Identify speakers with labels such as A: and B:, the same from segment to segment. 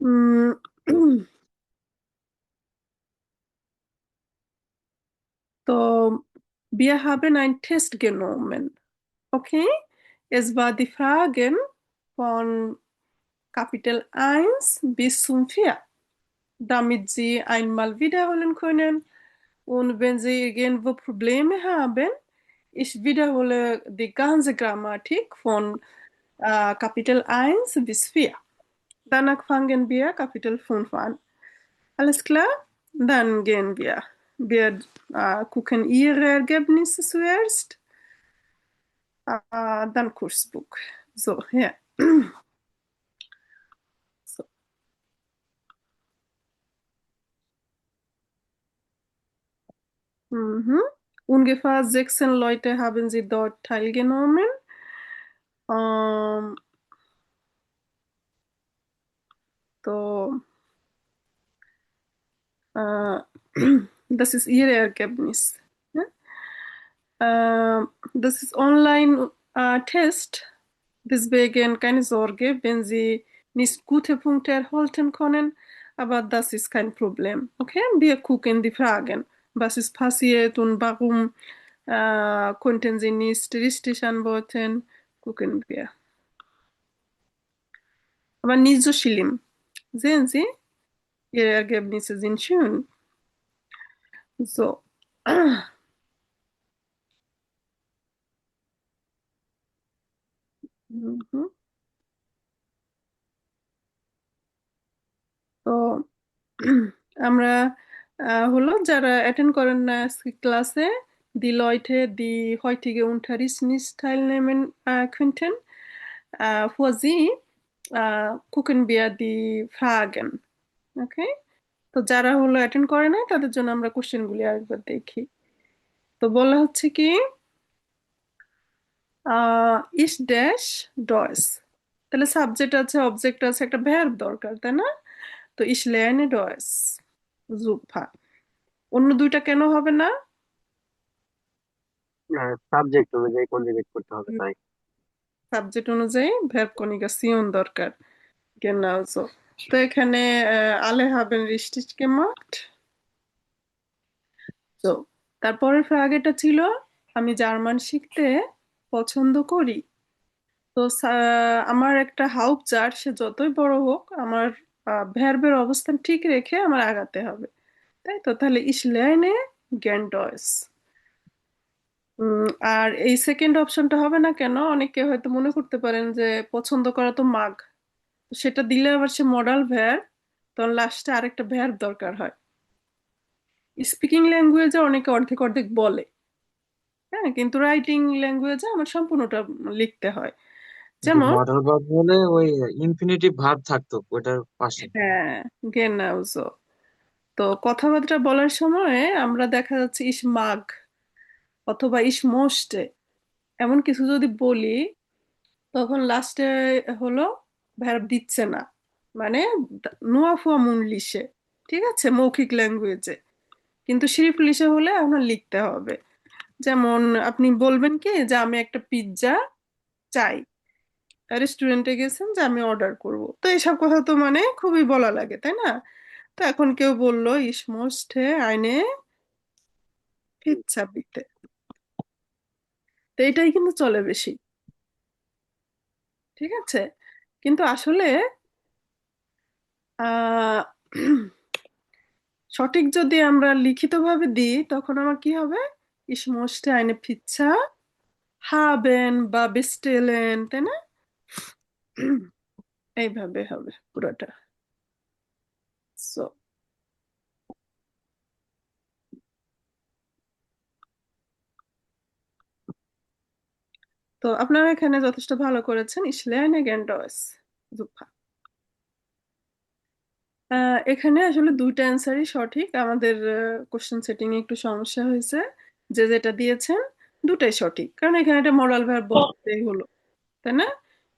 A: Mm, So, wir haben einen Test genommen. Okay? Es war die Fragen von Kapitel 1 bis zum 4, damit Sie einmal wiederholen können. Und wenn Sie irgendwo Probleme haben, ich wiederhole die ganze Grammatik von Kapitel 1 bis 4. Danach fangen wir Kapitel 5 an. Alles klar? Dann gehen wir. Wir gucken Ihre Ergebnisse zuerst, dann Kursbuch. So, ja. So. Mhm. Ungefähr 16 Leute haben Sie dort teilgenommen. Ähm, so, äh, das ist Ihr Ergebnis. Ja? Das ist Online-Test, deswegen keine Sorge, wenn Sie nicht gute Punkte erhalten können, aber das ist kein Problem. Okay, wir gucken die Fragen. Was ist passiert und warum konnten Sie nicht richtig antworten? Gucken wir. Aber nicht so schlimm. Sehen Sie, Ihre Ergebnisse sind schön. So. Mhm. তো আমরা হলো যারা attend করেন না আজকে ক্লাসে, die Leute, die heutige Unterricht nicht teilnehmen könnten, vor sie gucken wir die Fragen. Okay? তো যারা হলো অ্যাটেন্ড করে না তাদের জন্য আমরা কোশ্চেনগুলি আরেকবার দেখি। তো বলা হচ্ছে কি ইস ড্যাশ ডয়েস, তাহলে সাবজেক্ট আছে অবজেক্ট আছে একটা ভ্যার দরকার তাই না? তো ইস লেয়ানে ডয়েস জুফা, অন্য দুইটা কেন হবে না?
B: সাবজেক্ট অনুযায়ী কনজুগেট করতে হবে তাই।
A: সাবজেক্ট অনুযায়ী verb conjugation দরকার। Genau so. তো এখানে alle haben richtig gemacht. So, তারপরের ফ্রাগেটা ছিল আমি জার্মান শিখতে পছন্দ করি। তো আমার একটা হাউপচার সে যতই বড় হোক আমার ভ্যারবের অবস্থান ঠিক রেখে আমার আগাতে হবে, তাই তো? তাহলে ich lerne gern Deutsch। উম, আর এই সেকেন্ড অপশনটা হবে না কেন, অনেকে হয়তো মনে করতে পারেন যে পছন্দ করা তো মাগ, তো সেটা দিলে আবার সে মডাল ভ্যার, তখন লাস্টে আরেকটা ভ্যার দরকার হয়। স্পিকিং ল্যাঙ্গুয়েজে অনেকে অর্ধেক অর্ধেক বলে, হ্যাঁ, কিন্তু রাইটিং ল্যাঙ্গুয়েজে আমার সম্পূর্ণটা লিখতে হয়।
B: যে
A: যেমন
B: মডেল ভার্ব হলে ওই ইনফিনিটিভ ভার্ব থাকতো ওটার পাশে।
A: হ্যাঁ, গেনাউজো। তো কথাবার্তা বলার সময় আমরা দেখা যাচ্ছে ইস মাগ অথবা ইস মোস্টে এমন কিছু যদি বলি, তখন লাস্টে হলো ভার্ব দিচ্ছে না, মানে নোয়া ফুয়া মুনলিশে, ঠিক আছে, মৌখিক ল্যাঙ্গুয়েজে। কিন্তু শিরীফ হলে আপনার লিখতে হবে। যেমন আপনি বলবেন কি যে আমি একটা পিৎজা চাই, রেস্টুরেন্টে গেছেন যে আমি অর্ডার করব, তো এইসব কথা তো মানে খুবই বলা লাগে তাই না? তো এখন কেউ বললো ইসমোস্টে আইনে পিৎজা দিতে, তো এটাই কিন্তু চলে বেশি, ঠিক আছে? কিন্তু আসলে আহ সঠিক যদি আমরা লিখিতভাবে দিই তখন আমার কি হবে? Ich möchte eine Pizza haben বা bestellen, তাই না? এইভাবে হবে পুরোটা। সো, তো আপনারা এখানে যথেষ্ট ভালো করেছেন। Ich lerne gern Deutsch. Super. এখানে আসলে দুইটা অ্যান্সারই সঠিক, আমাদের কোশ্চেন সেটিং এ একটু সমস্যা হয়েছে। যে যেটা দিয়েছেন দুটাই সঠিক, কারণ এখানে একটা মোরাল ভার্ব বলতেই হলো, তাই না?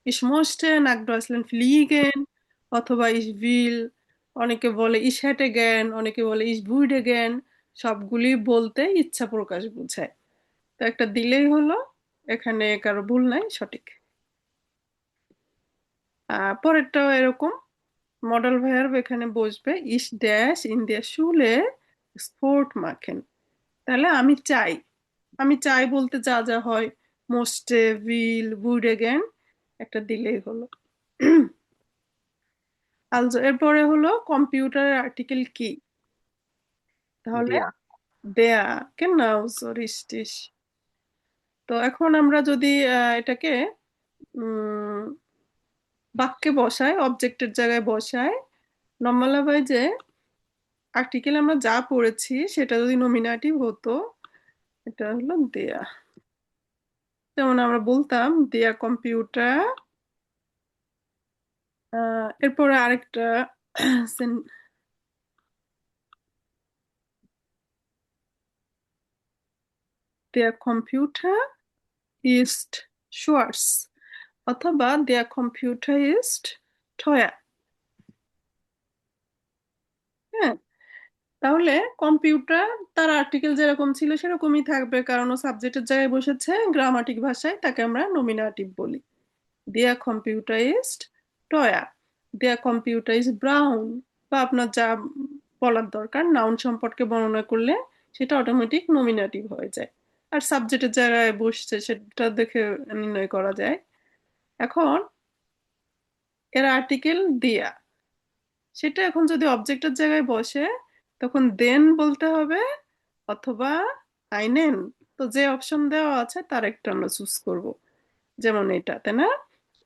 A: Ich möchte nach Deutschland fliegen অথবা ich will, অনেকে বলে ich hätte gern, অনেকে বলে ich würde gern, সবগুলি বলতে ইচ্ছা প্রকাশ বোঝায়। তো একটা দিলেই হলো, এখানে কারো ভুল নাই, সঠিক। পরেরটাও এরকম, মডেল ভার্ব এখানে বসবে ইস ড্যাশ ইন দিয়া শুলে স্পোর্ট মাখেন। তাহলে আমি চাই বলতে যা যা হয়, মোস্টে, উইল, উড এগেন একটা দিলেই হলো। আলজো এরপরে হলো কম্পিউটারের আর্টিকেল কি? তাহলে
B: দিয়া।
A: দেয়া, genau so richtig। তো এখন আমরা যদি এটাকে উম বাক্যে বসাই, অবজেক্টের জায়গায় বসাই, নর্মাল ভাবে যে আর্টিকেল আমরা যা পড়েছি সেটা যদি নমিনেটিভ হতো, এটা হলো দেয়া। যেমন আমরা বলতাম দেয়া কম্পিউটার। এরপরে আরেকটা দেয়া কম্পিউটার ইস্ট শোয়ার্স, অথবা দেয়া কম্পিউটার ইস্ট টয়া। হ্যাঁ, তাহলে কম্পিউটার তার আর্টিকেল যেরকম ছিল সেরকমই থাকবে, কারণ ও সাবজেক্টের জায়গায় বসেছে, গ্রামাটিক ভাষায় তাকে আমরা নমিনেটিভ বলি। দেয়া কম্পিউটার ইজ টয়া, দেয়া কম্পিউটার ইজ ব্রাউন, বা আপনার যা বলার দরকার নাউন সম্পর্কে বর্ণনা করলে সেটা অটোমেটিক নমিনেটিভ হয়ে যায়, আর সাবজেক্টের জায়গায় বসছে সেটা দেখে নির্ণয় করা যায়। এখন এর আর্টিকেল দেয়া, সেটা এখন যদি অবজেক্টের জায়গায় বসে তখন দেন বলতে হবে, অথবা আইনেন। তো যে অপশন দেওয়া আছে তার একটা আমরা চুজ করব, যেমন এটা, তাই না?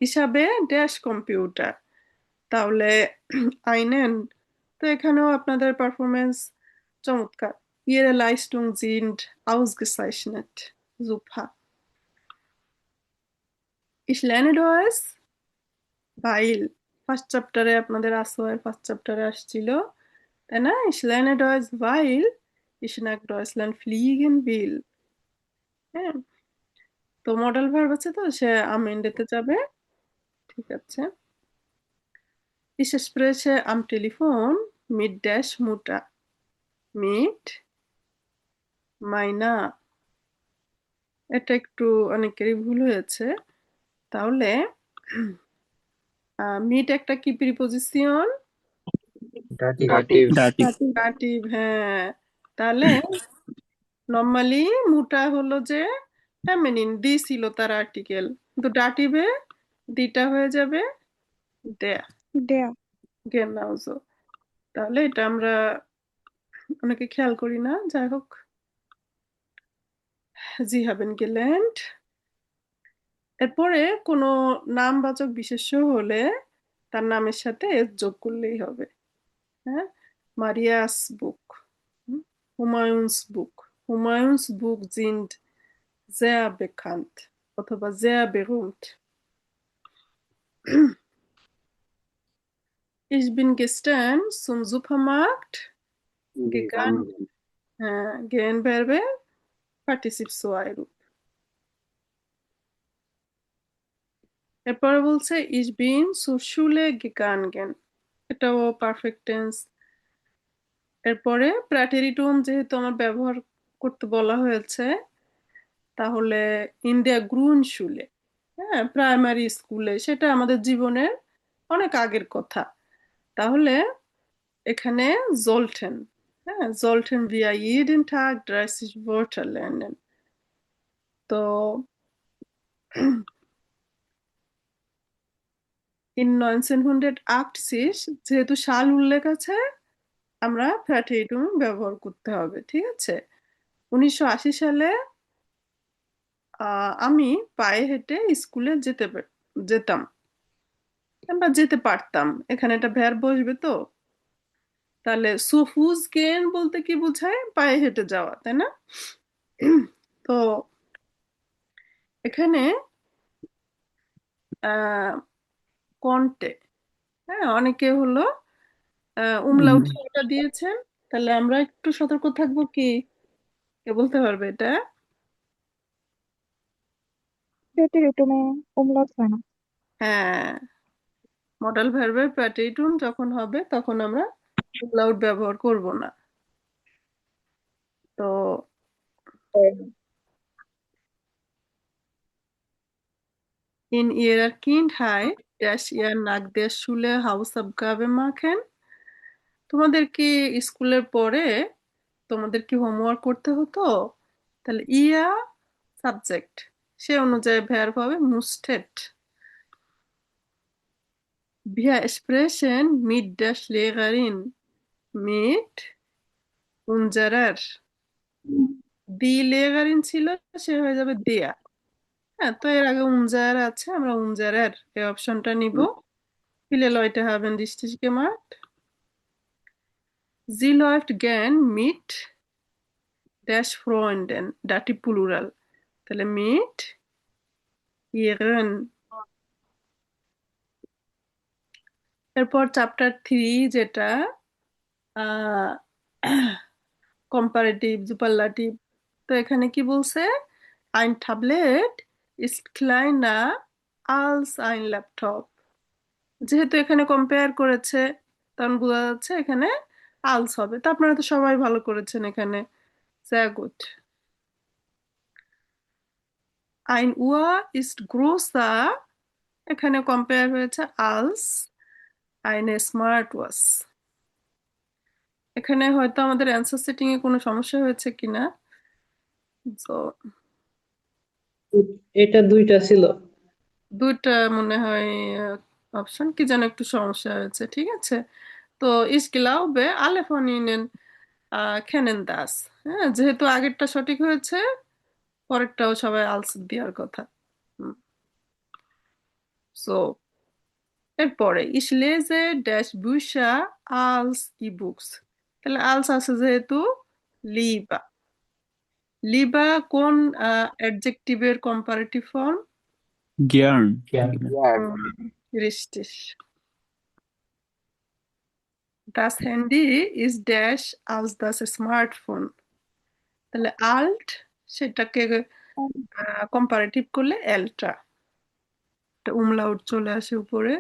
A: হিসাবে ড্যাশ কম্পিউটার, তাহলে আইনেন। তো এখানেও আপনাদের পারফরমেন্স চমৎকার। Ihre Leistung sind ausgezeichnet, super। Ich lerne Deutsch weil, first চ্যাপ্টারে আপনাদের আসোয়ার ফার্স্ট চ্যাপ্টারে আসছিল, তাই না? Ich lerne Deutsch weil ich nach Deutschland fliegen will। হ্যাঁ, তো মডেল ভার্ব আছে, তো সে আমেন্ডেতে যাবে। ঠিক আছে। Ich spreche am Telefon mit dash Mutter, mit মাইনা। এটা একটু অনেকেরই ভুল হয়েছে। তাহলে মিট একটা কি প্রিপোজিশন?
B: দাটিভ।
C: দাটিভ।
A: দাটিভ, হ্যাঁ। তাহলে নর্মালি মুটা হলো যে ফেমিনিন, দি ছিল তার আর্টিকেল, কিন্তু ডাটিভে দিটা হয়ে যাবে দেয়া।
C: দেয়া।
A: গেনাউজো। তাহলে এটা আমরা অনেকে খেয়াল করি না, যাই হোক। জি হাবেন গেলেন্ট। এরপরে কোনো নামবাচক বিশেষ্য হলে তার নামের সাথে এস যোগ করলেই হবে। হ্যাঁ, মারিয়াস বুক, হুমায়ুনস বুক, হুমায়ুনস বুক জিন্ড sehr bekannt অথবা sehr berühmt। Ich bin gestern zum Supermarkt gegangen। হ্যাঁ, gehen verbe পার্টিসিপ সোয়াই রূপ। এরপরে বলছে ich bin zur Schule gegangen, এটাও পারফেক্ট টেন্স। এরপরে প্রাটেরিটুম যেহেতু আমার ব্যবহার করতে বলা হয়েছে, তাহলে ইন্ডিয়া গ্রুন শুলে, হ্যাঁ, প্রাইমারি স্কুলে, সেটা আমাদের জীবনের অনেক আগের কথা। তাহলে এখানে জোলটেন, হ্যাঁ, জোলটেন wir jeden Tag 30 Wörter lernen। তো in 1980 যেহেতু সাল উল্লেখ আছে, আমরা প্রাটেরিটুম ব্যবহার করতে হবে, ঠিক আছে? 1980 সালে আমি পায়ে হেঁটে স্কুলে যেতাম, বা যেতে পারতাম, এখানে একটা ভ্যার বসবে তো। তাহলে সুফুজ গেন বলতে কি বোঝায়? পায়ে হেঁটে যাওয়া, তাই না? তো এখানে আহ কন্টে, হ্যাঁ, অনেকে হলো উমলাউট এটা দিয়েছেন। তাহলে আমরা একটু সতর্ক থাকবো, কি কে বলতে পারবে এটা?
C: প্রেটেরিটুমে umlaut হয় না।
A: হ্যাঁ, মডেল ভার্বের প্যাটেইটুম যখন হবে তখন আমরা উমলাউট ব্যবহার করব না। তো in ihrer Kindheit ড্যাশ ইয়ার নাক দিয়ে শুলে হাউসাবগাবে মাখেন। তোমাদের কি স্কুলের পরে তোমাদের কি হোমওয়ার্ক করতে হতো? তাহলে ইয়া সাবজেক্ট, সে অনুযায়ী ভ্যার হবে মুস্টেট। Wir sprechen mit der Lehrerin, mit unserer। দি লেগারিন ছিল, সে হয়ে যাবে দেয়া। হ্যাঁ, তো এর আগে উনজার আছে, আমরা উনজারের এই অপশনটা নিব। viele Leute haben richtig gemacht। Sie läuft gern mit dash Freunden, ডাটি প্লুরাল, তাহলে mit ihren। এরপর চ্যাপ্টার 3 যেটা কম্পারেটিভ সুপারলাটিভ, তো এখানে কি বলছে? ein Tablet ist kleiner als ein Laptop। যেহেতু এখানে কম্পেয়ার করেছে, তখন বোঝা যাচ্ছে এখানে আলস হবে। তো আপনারা তো সবাই ভালো করেছেন এখানে, sehr gut। ein Uhr ist größer, এখানে কম্পেয়ার হয়েছে als eine Smartwatch। এখানে হয়তো আমাদের অ্যান্সার সেটিং এ কোনো সমস্যা হয়েছে কিনা। তো
D: এটা দুইটা ছিল।
A: দুইটা মনে হয় অপশন কি যেন একটু সমস্যা হয়েছে, ঠিক আছে। তো ich glaube alle von Ihnen kennen das। হ্যাঁ, যেহেতু আগেরটা সঠিক হয়েছে, পরেরটাও সবাই আলস দেওয়ার কথা। সো এরপরে ich lese dash Bücher als E-books, তাহলে আলস আছে যেহেতু লিবা। লিবা কোন অ্যাডজেক্টিভের comparative form?
E: Gern.
A: richtig। Das Handy ist dash als das Smartphone, তাহলে আল্ট সেটাকে কম্পারেটিভ করলে এলটা, একটা উমলাউট চলে আসে উপরে।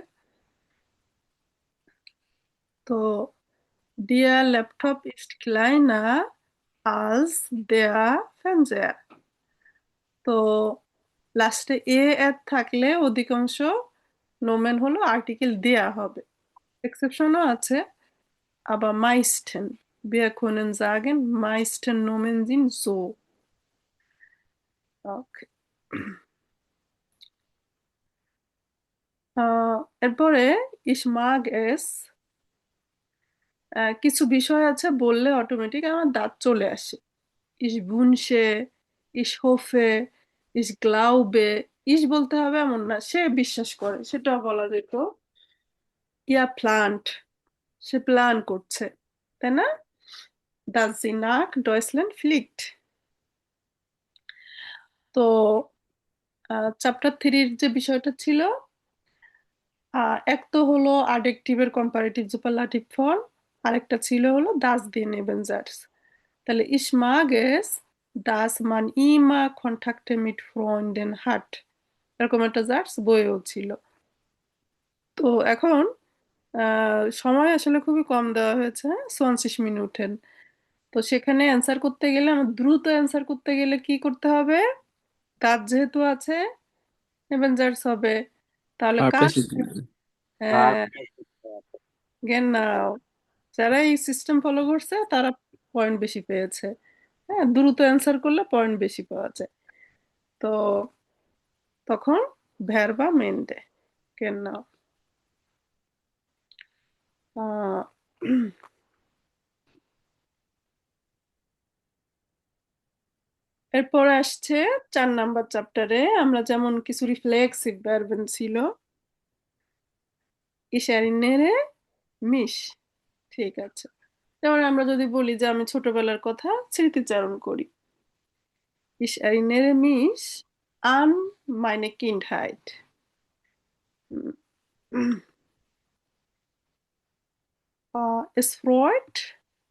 A: তো der Laptop ist kleiner als der Fernseher। তো লাস্টে এ এর থাকলে অধিকাংশ নোমেন হলো আর্টিকেল দেয়া হবে, এক্সেপশনও আছে। aber meisten, wir können sagen meisten Nomen sind so। Okay। এরপরে ich mag es, কিছু বিষয় আছে বললে অটোমেটিক আমার দাঁত চলে আসে। ich wünsche, ich hoffe, ich glaube। ইস বলতে হবে এমন না, সে বিশ্বাস করে, সেটা বলা যেত ইয়া প্লান্ট, সে প্ল্যান করছে, তাই না? das sie nach Deutschland fliegt। তো চ্যাপ্টার 3 যে বিষয়টা ছিল, এক তো হলো অ্যাডজেক্টিভের কম্পারেটিভ সুপারলাটিভ ফর্ম, আরেকটা ছিল হলো das দিয়ে নেবেন জার্স। তাহলে ich mag es, dass man immer Kontakte mit Freunden hat, এরকম একটা জার্স বইও ছিল। তো এখন সময় আসলে খুবই কম দেওয়া হয়েছে, 20 মিনিটের। তো সেখানে অ্যান্সার করতে গেলে, আমার দ্রুত অ্যান্সার করতে গেলে কি করতে হবে? কাজ যেহেতু আছে, অ্যাভেঞ্জার্স হবে, তাহলে কাজ।
E: Hartpräsident.
A: হ্যাঁ, genau। যারা এই সিস্টেম ফলো করছে তারা পয়েন্ট বেশি পেয়েছে। হ্যাঁ, দ্রুত অ্যান্সার করলে পয়েন্ট বেশি পাওয়া যায়। তো তখন ভ্যারবা মেন্ডে কেন। এরপরে আসছে 4 নাম্বার চ্যাপ্টারে, আমরা যেমন কিছু রিফ্লেক্সিভ ভার্বেন ছিল, ইশারিনেরে মিশ, ঠিক আছে। যেমন আমরা যদি বলি যে আমি ছোটবেলার কথা স্মৃতিচারণ করি, ich erinnere mich an meine Kindheit। es freut,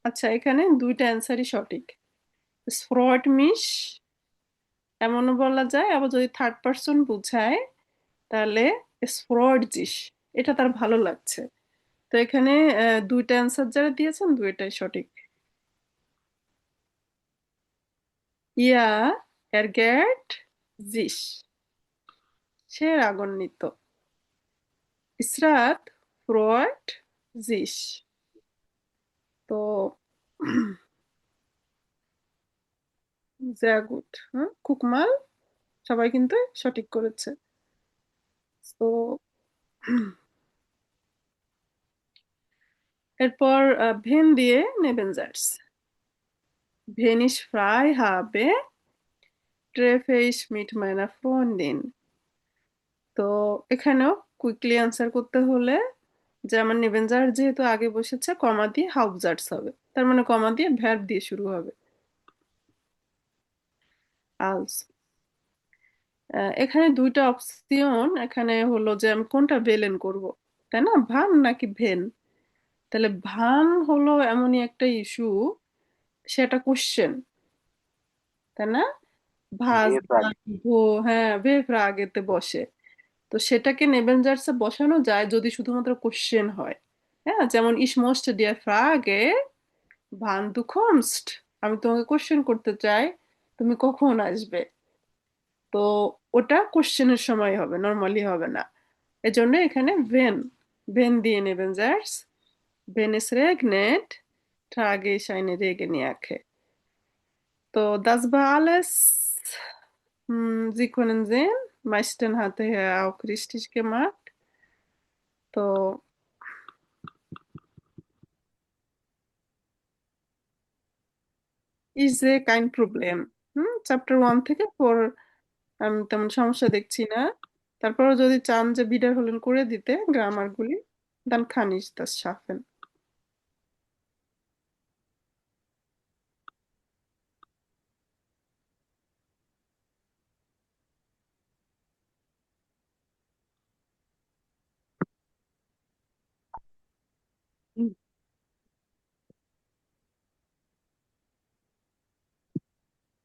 A: আচ্ছা এখানে দুইটা অ্যান্সারই সঠিক। es freut mich এমনও বলা যায়, আবার যদি থার্ড পারসন বুঝায় তাহলে es freut sich, এটা তার ভালো লাগছে। তো এখানে দুইটা অ্যান্সার যারা দিয়েছেন দুইটাই সঠিক। ইয়া ärgert sich, সে রাগান্বিত। ইসরাত, ফ্রয়েড, জিস। তো sehr gut, হ্যাঁ, কুকমাল সবাই কিন্তু সঠিক করেছে। তো এরপর ভেন দিয়ে নেবেন জার্স। ভেন ich frei habe, treffe ich mit meiner Freundin। তো এখানেও কুইকলি অ্যান্সার করতে হলে যে আমার নেবেনজার যেহেতু আগে বসেছে কমা দিয়ে হাউপজার্স হবে, তার মানে কমা দিয়ে ভ্যার্ব দিয়ে শুরু হবে। আলস এখানে দুইটা অপশন, এখানে হলো যে আমি কোনটা ভেলেন করব, তাই না, ভান নাকি ভেন। তাহলে ভান হলো এমনই একটা ইস্যু, সেটা কোশ্চেন, তাই না, ভাজ
B: দিয়ে
A: ভান, ভো, হ্যাঁ ভে আগেতে বসে। তো সেটাকে নেবেনজার্সে বসানো যায় যদি শুধুমাত্র কোশ্চেন হয়। হ্যাঁ, যেমন ইস মোস্ট ডিয়ার ফ্রাগে ভান দু কমস্ট, আমি তোমাকে কোশ্চেন করতে চাই তুমি কখন আসবে। তো ওটা কোশ্চেনের সময় হবে, নর্মালি হবে না। এজন্য এখানে ভেন, ভেন দিয়ে নেবেন জার্স। ভেন es regnet trage ich eine Regenjacke। তো das war alles, Sie können sehen, meisten hatte er auch richtig gemacht। তো ich sehe kein Problem। Chapter 1 থেকে 4 আমি তেমন সমস্যা দেখছি না। তারপরে যদি চান যে বিডার হলেন করে দিতে গ্রামার গুলি, dann kann ich das schaffen।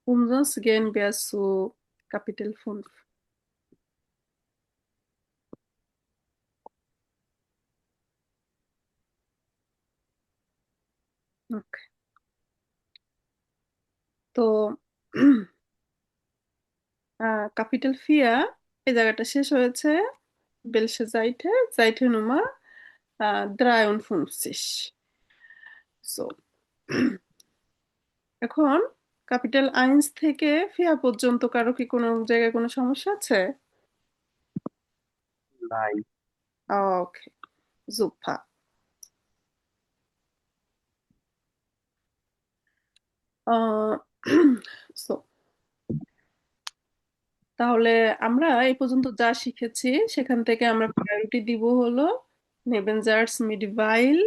A: Umsonst gehen wir zu Kapitel 5। Okay। তো কাপিটেল 4 এই জায়গাটা শেষ হয়েছে। বেলসে যাইতে যাইতে নুমা 53। সো এখন ক্যাপিটাল 1 থেকে ফিয়া পর্যন্ত কারো কি কোনো জায়গায় কোনো সমস্যা আছে?
B: নাই।
A: ওকে, জুফা। সো তাহলে আমরা এই পর্যন্ত যা শিখেছি সেখান থেকে আমরা প্রায়োরিটি দিব হলো নেবেনজার্স মিট ভাইল,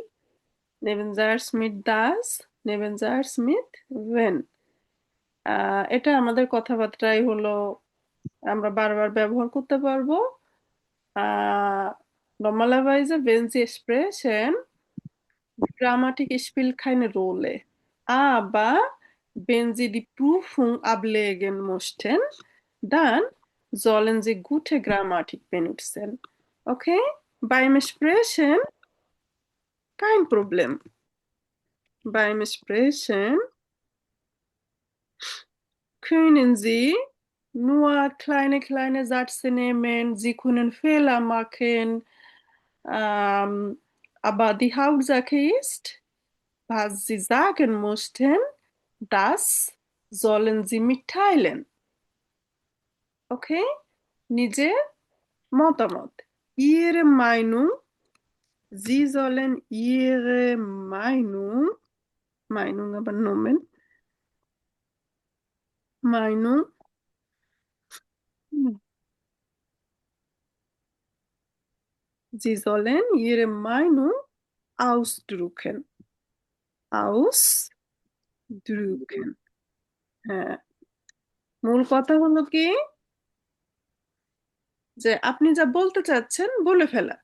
A: নেবেনজার্স মিট দাস, নেবেনজার্স মিট ভেন। এটা আমাদের কথাবার্তায় হলো আমরা বারবার ব্যবহার করতে পারবো। Normalerweise, wenn Sie sprechen, die Grammatik spielt keine Rolle. Aber wenn Sie die Prüfung ablegen möchten, dann sollen Sie gute Grammatik benutzen. Okay? Beim Sprechen kein Problem. Beim Sprechen können Sie nur kleine Sätze nehmen, Sie können Fehler machen, aber die Hauptsache ist, was Sie sagen mussten, das sollen Sie mitteilen. Okay? নিজের মতামত, Ihre Meinung, Sie sollen Ihre Meinung, Meinung aber Nomen, Meinung, Sie sollen Ihre Meinung ausdrücken। Ausdrücken। হ্যাঁ, মূল কথা হলো কি যে আপনি যা বলতে চাচ্ছেন বলে ফেলা।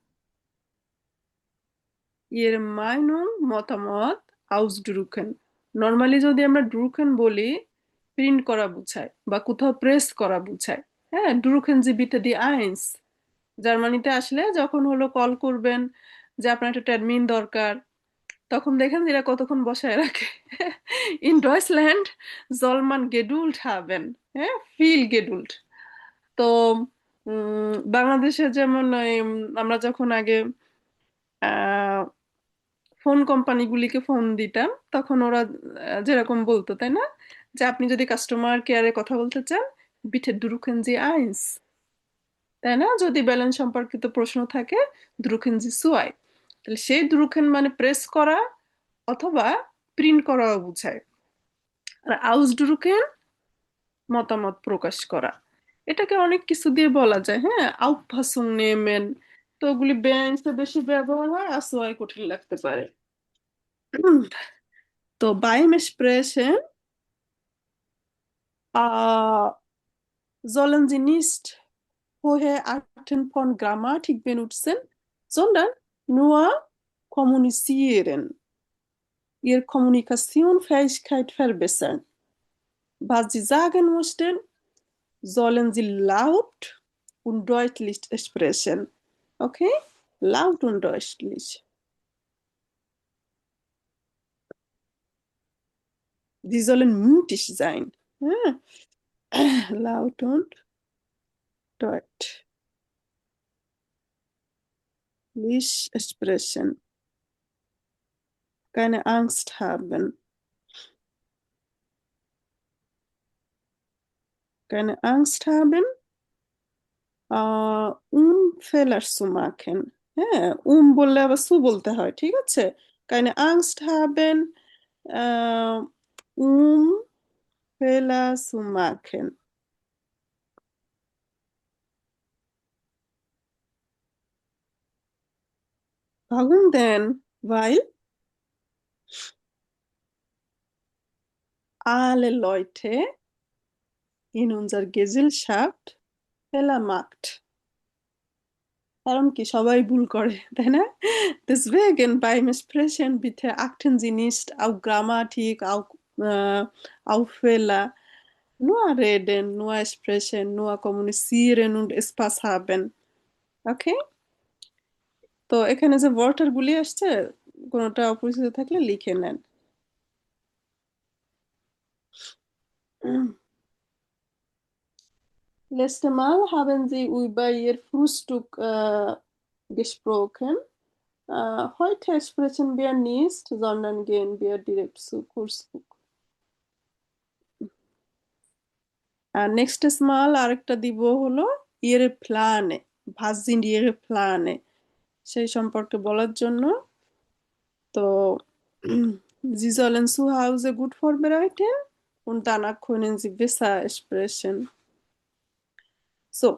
A: ইয়ের মাইনুং মতামত, ausdrücken। নর্মালি যদি আমরা ড্রুকেন বলি প্রিন্ট করা বুঝায় বা কোথাও প্রেস করা বুঝায়। হ্যাঁ, ড্রুকেন জি বিটে দি আইন্স। জার্মানিতে আসলে যখন হলো কল করবেন যে আপনার একটা টার্মিন দরকার, তখন দেখেন এরা কতক্ষণ বসায় রাখে। In Deutschland soll man Geduld haben। হ্যাঁ, viel Geduld। তো বাংলাদেশে যেমন আমরা যখন আগে আহ ফোন কোম্পানিগুলিকে ফোন দিতাম তখন ওরা যেরকম বলতো তাই না, যে আপনি যদি কাস্টমার কেয়ারে কথা বলতে চান, বিটে drucken Sie eins, তাই না? যদি ব্যালেন্স সম্পর্কিত প্রশ্ন থাকে, drucken Sie zwei। তাহলে সেই drucken মানে প্রেস করা অথবা প্রিন্ট করাও বোঝায়। আর ausdrucken মতামত প্রকাশ করা। এটাকে অনেক কিছু দিয়ে বলা যায়, হ্যাঁ, Auffassung nehmen। তো ওগুলি বেঞ্চে বেশি ব্যবহার হয়, আসোয়ায় কঠিন লাগতে পারে। তো beim Sprechen äh, sollen Sie nicht hohe Arten von Grammatik benutzen, sondern nur kommunizieren, Ihre Kommunikationsfähigkeit verbessern. Was Sie sagen möchten, sollen Sie laut und deutlich sprechen. Okay? Laut und deutlich. Sie sollen mutig sein. Ja. Laut und deutlich sprechen. Keine Angst haben. Keine Angst haben, Fehler zu machen. হ্যাঁ, বললে আবার সু বলতে হয়, ঠিক আছে? keine Angst haben, äh, Fehler zu machen. Warum denn? Weil alle Leute in unserer Gesellschaft Fehler macht. কারণ কি সবাই ভুল করে, তাই না? Deswegen beim Sprechen bitte achten Sie nicht auf Grammatik, auf Fehler. Nur reden, nur sprechen, nur kommunizieren und Spaß haben. Okay? তো এখানে যে ওয়ার্টার গুলি আসছে, কোনোটা অপরিচিত থাকলে লিখে নেন। Letztes Mal haben Sie über Ihr Frühstück gesprochen. Heute sprechen wir nicht, sondern gehen wir direkt zu Kursbuch. আর নেক্সট মাল আরেকটা দিব হলো ইয়ের প্ল্যানে, was sind Ihre Pläne, সেই সম্পর্কে বলার জন্য। তো Sie sollen zu Hause gut vorbereiten und danach können Sie besser sprechen. So,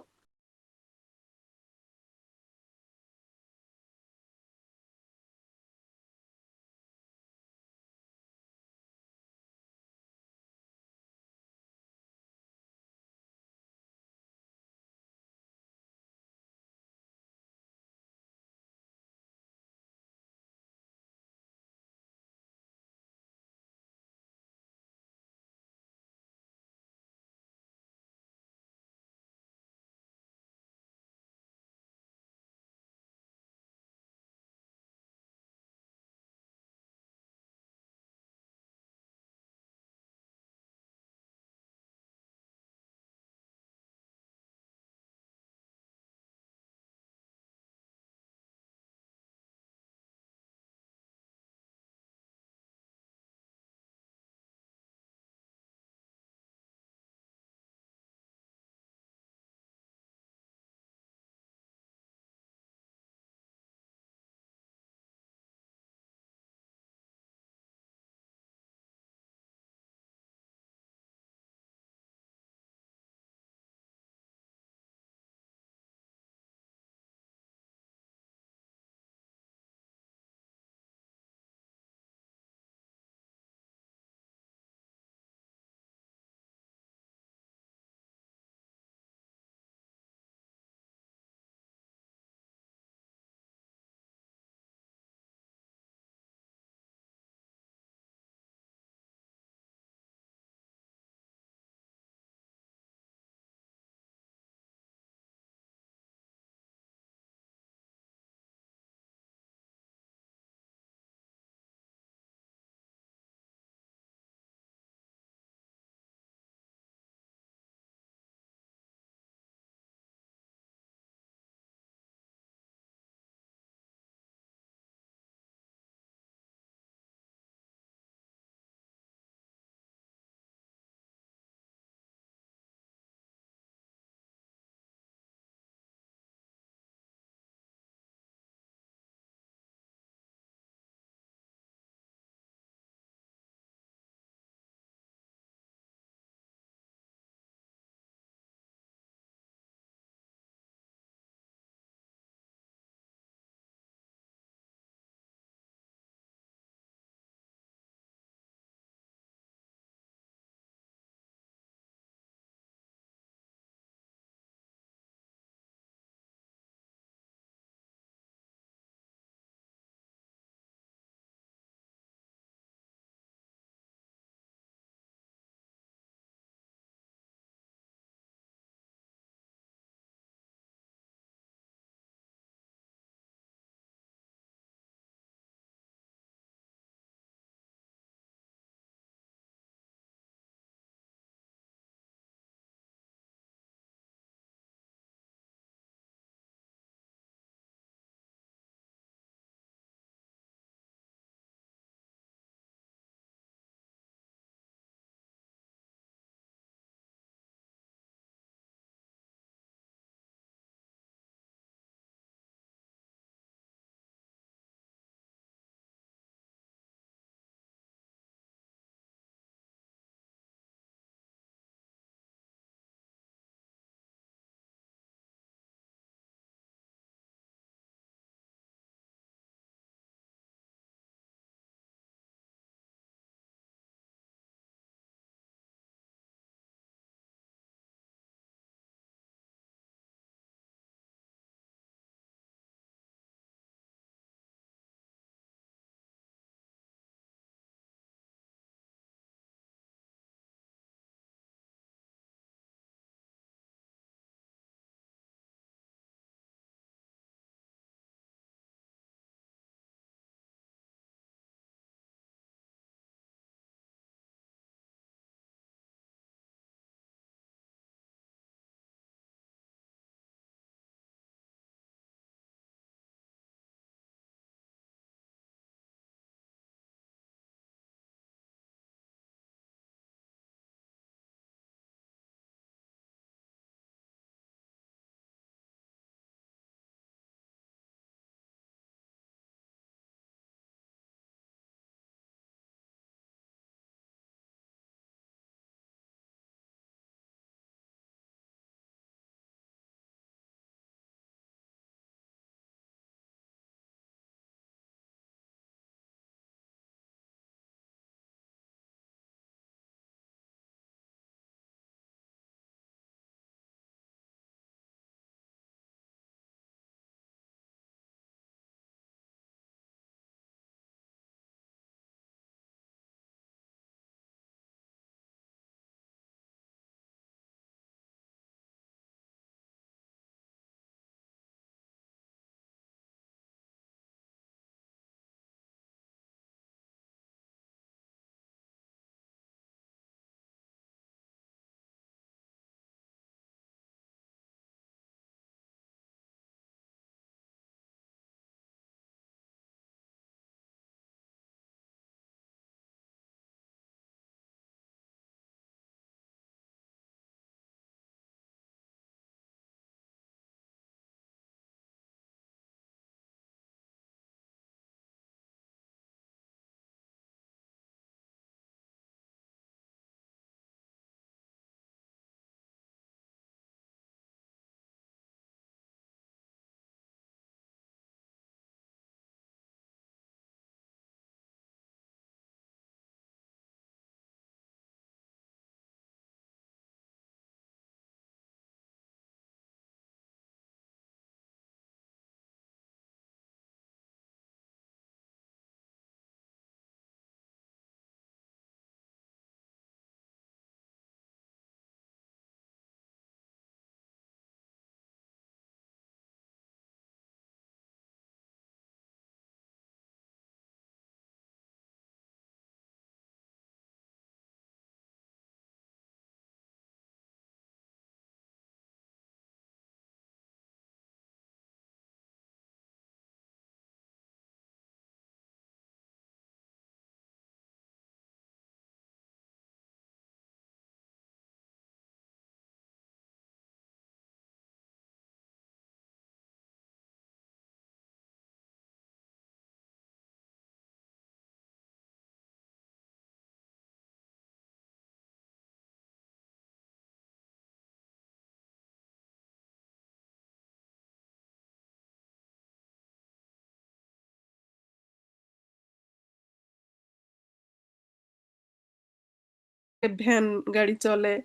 A: van গাড়ি চলে।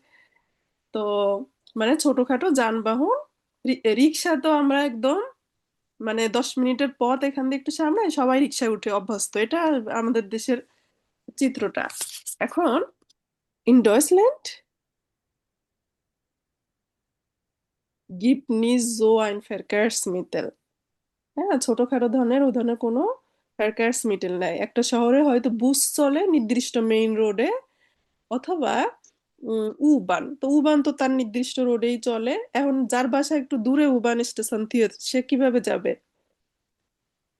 A: তো মানে ছোটখাটো যানবাহন, রিক্সা তো আমরা একদম মানে 10 মিনিটের পথ এখান দিয়ে একটু সামনে সবাই রিক্সায় উঠে অভ্যস্ত, এটা আমাদের দেশের চিত্রটা। এখন ইন ডয়েচল্যান্ড গিফট নিজ জো আইন ফেরকারসমিটেল। হ্যাঁ, ছোটখাটো ধরনের ও ধরনের কোনো ফেরকারসমিটেল নাই। একটা শহরে হয়তো বুস চলে নির্দিষ্ট মেইন রোডে, অথবা উবান। তো উবান তো তার নির্দিষ্ট রোডেই চলে। এখন যার বাসা একটু দূরে উবান স্টেশন থেকে, সে কিভাবে যাবে?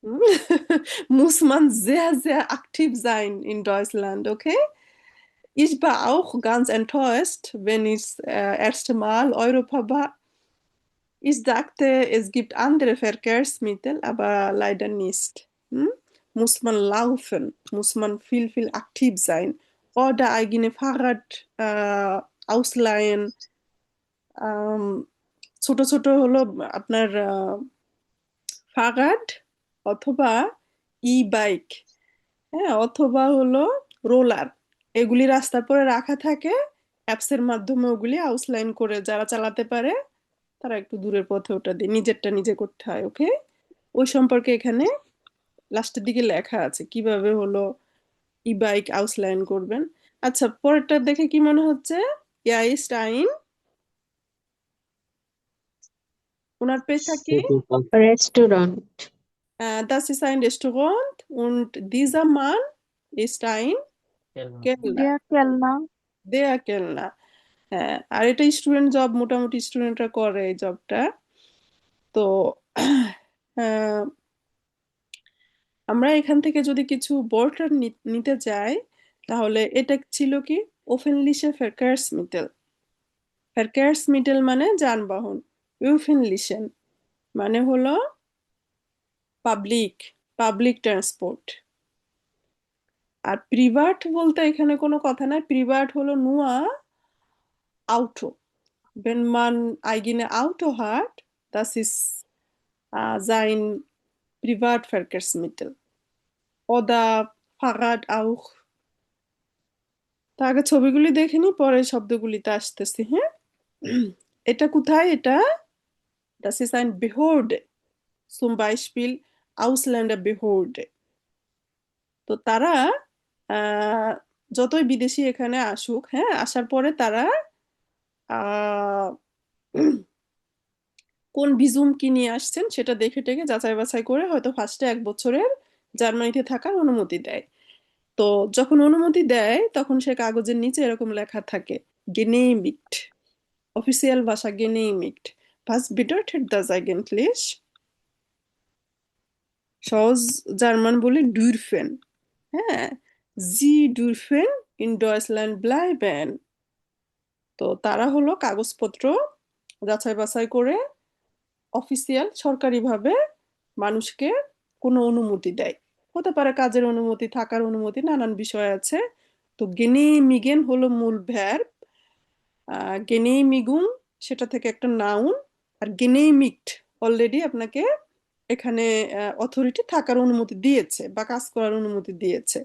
A: Hm? Muss man sehr, sehr aktiv sein in Deutschland, okay? Ich war auch ganz enttäuscht, wenn ich erste Mal Europa war. Ich dachte, es gibt andere Verkehrsmittel, aber leider nicht. Hm? Muss man laufen, muss man viel, viel aktiv sein oder eigene Fahrrad ausleihen. ähm, ছোট ছোট হলো আপনার ফারাড অথবা ই bike, হ্যাঁ, অথবা হলো roller, এগুলি রাস্তার পরে রাখা থাকে। অ্যাপসের মাধ্যমে ওগুলি আউটলাইন করে যারা চালাতে পারে তারা একটু দূরের পথে ওটা দিয়ে নিজেরটা নিজে করতে হয়, ওকে? ওই সম্পর্কে এখানে লাস্টের দিকে লেখা আছে কিভাবে হলো ই বাইক আউটলাইন করবেন। আচ্ছা, পরেরটা দেখে কি মনে হচ্ছে? ইয়া ইস্ট আইন, ওনার পেশা কি?
B: সেতু পথ।
C: Restaurant.
A: Das ist ein Restaurant und dieser Mann ist ein Kellner,
C: Der Kellner.
A: der Kellner। হ্যাঁ, আর এটা স্টুডেন্ট জব, মোটামুটি স্টুডেন্টরা করে এই জবটা। তো আহ, আমরা এখান থেকে যদি কিছু বোর্ডার নিতে যাই, তাহলে এটা ছিল কি ওফেনলিশে ফেরকারসমিটেল। ফেরকারসমিটেল মানে যানবাহন, ইউফেনলিশেন মানে হলো পাবলিক, পাবলিক ট্রান্সপোর্ট। আর প্রিভাট বলতে এখানে কোনো কথা নাই, প্রিভাট হলো নুয়া আউটো। Wenn man eigene Auto hat, das ist sein Privatverkehrsmittel oder Fahrrad auch। তা আগে ছবিগুলি দেখে নি, পরে শব্দগুলিতে আসতেছি, হ্যাঁ? এটা কোথায়? এটা das ist ein Behörde, zum Beispiel Ausländerbehörde। তো তারা আহ, যতই বিদেশি এখানে আসুক, হ্যাঁ, আসার পরে তারা আহ, কোন ভিসুম কি নিয়ে আসছেন সেটা দেখে টেকে যাচাই বাছাই করে হয়তো ফার্স্টে 1 বছরের জার্মানিতে থাকার অনুমতি দেয়। তো যখন অনুমতি দেয় তখন সে কাগজের নিচে এরকম লেখা থাকে genehmigt, অফিসিয়াল ভাষা genehmigt। Was bedeutet das eigentlich? সহজ জার্মান বলি dürfen। হ্যাঁ, sie dürfen in Deutschland bleiben। তো তারা হলো কাগজপত্র যাচাই বাছাই করে অফিসিয়াল সরকারিভাবে মানুষকে কোনো অনুমতি দেয়। হতে পারে কাজের অনুমতি, থাকার অনুমতি, নানান বিষয় আছে। তো গেনেমিগেন হলো মূল ভ্যার্ব, গেনেমিগুং সেটা থেকে একটা নাউন, আর গেনেমিক্ট অলরেডি আপনাকে এখানে অথরিটি থাকার অনুমতি দিয়েছে বা কাজ করার অনুমতি দিয়েছে,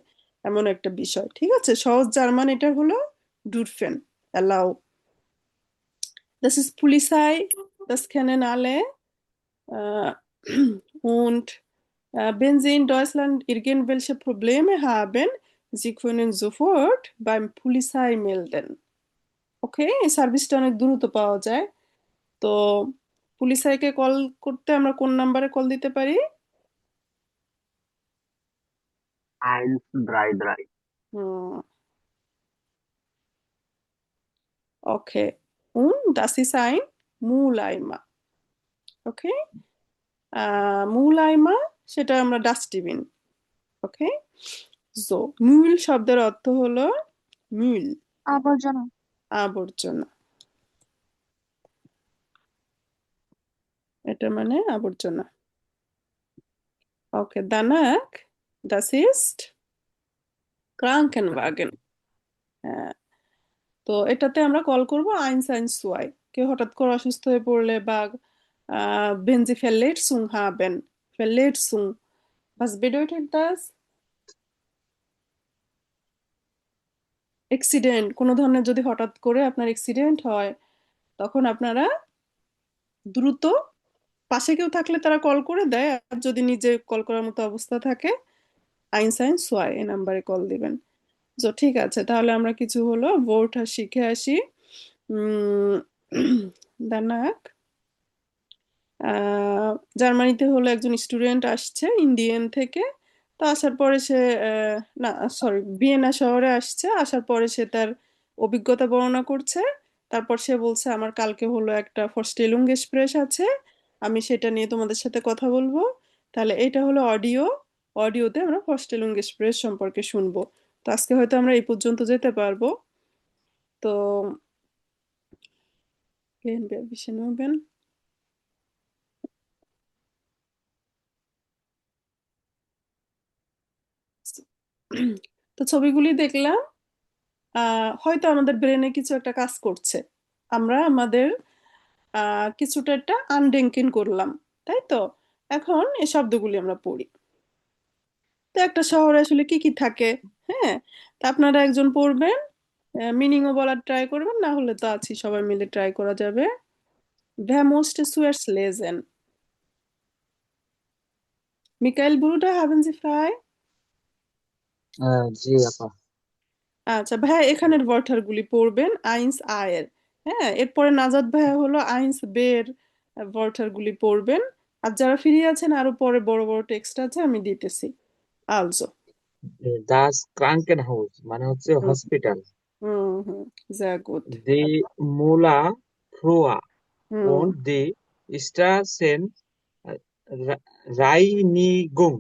A: এমন একটা বিষয়। ঠিক আছে, সহজ জার্মান এটা হলো ডুরফেন, allow. Das ist Polizei, das kennen alle। Äh, und wenn Sie in Deutschland irgendwelche Probleme haben, Sie können sofort beim Polizei melden। ওকে, এই সার্ভিসটা অনেক দ্রুত পাওয়া যায়। তো পুলিশাইকে কল করতে আমরা কোন নাম্বারে কল দিতে পারি?
D: 133।
A: হুম, ওকে। Und das ist ein Mülleimer। ওকে, Mülleimer সেটা আমরা ডাস্টবিন। ওকে, সো মুল শব্দের অর্থ হলো মুল,
C: আবর্জনা।
A: আবর্জনা। এটা মানে আবর্জনা। ওকে, danach das ist Krankenwagen। হ্যাঁ, তো এটাতে আমরা কল করব 112। কেউ হঠাৎ করে অসুস্থ হয়ে পড়লে বা wenn Sie Verletzung haben, Verletzung, was bedeutet das? Accident, কোনো ধরনের যদি হঠাৎ করে আপনার অ্যাক্সিডেন্ট হয়, তখন আপনারা দ্রুত, পাশে কেউ থাকলে তারা কল করে দেয়, আর যদি নিজে কল করার মতো অবস্থা থাকে, আইন সাইন সোয়াই এই নাম্বারে কল দিবেন। তো ঠিক আছে, তাহলে আমরা কিছু হলো ভোট শিখে আসি। উম দানাক আহ, জার্মানিতে হলো একজন স্টুডেন্ট আসছে ইন্ডিয়ান থেকে। তো আসার পরে সে না, সরি, ভিয়েনা শহরে আসছে। আসার পরে সে তার অভিজ্ঞতা বর্ণনা করছে। তারপর সে বলছে আমার কালকে হলো একটা ফরস্টেলুং এক্সপ্রেস আছে, আমি সেটা নিয়ে তোমাদের সাথে কথা বলবো। তাহলে এটা হলো অডিও, অডিওতে আমরা ফরস্টেলুং এক্সপ্রেস সম্পর্কে শুনবো। তো আজকে হয়তো আমরা এই পর্যন্ত যেতে পারবো। তো gehen wir ein bisschen üben. তো ছবিগুলি দেখলাম, হয়তো আমাদের ব্রেনে কিছু একটা কাজ করছে। আমরা আমাদের কিছুটা একটা আনডেঙ্কিন করলাম, তাই তো? এখন এই শব্দগুলি আমরা পড়ি। তো একটা শহরে আসলে কি কি থাকে? হ্যাঁ, তা আপনারা একজন পড়বেন, মিনিংও বলার ট্রাই করবেন, না হলে তো আছি, সবাই মিলে ট্রাই করা যাবে। Wer musste zuerst lesen? Michael Bruder, haben Sie frei?
B: জি আপা।
A: আচ্ছা ভাইয়া, এখানের ওয়ার্টার গুলি পড়বেন আইনস আয়ের। হ্যাঁ, এরপরে নাজাদ ভাইয়া হলো আইনস বের ওয়ার্টার গুলি পড়বেন। আর যারা ফ্রি আছেন, আরো পরে বড় বড় টেক্সট আছে, আমি দিতেছি। আলজো।
B: দাস ক্রাঙ্কেনহাউস মানে হচ্ছে
A: হুম
B: হসপিটাল।
A: হুম হুম, sehr gut.
B: দি মুলা ফ্রুয়া
A: হুম,
B: und die Straßen Reinigung.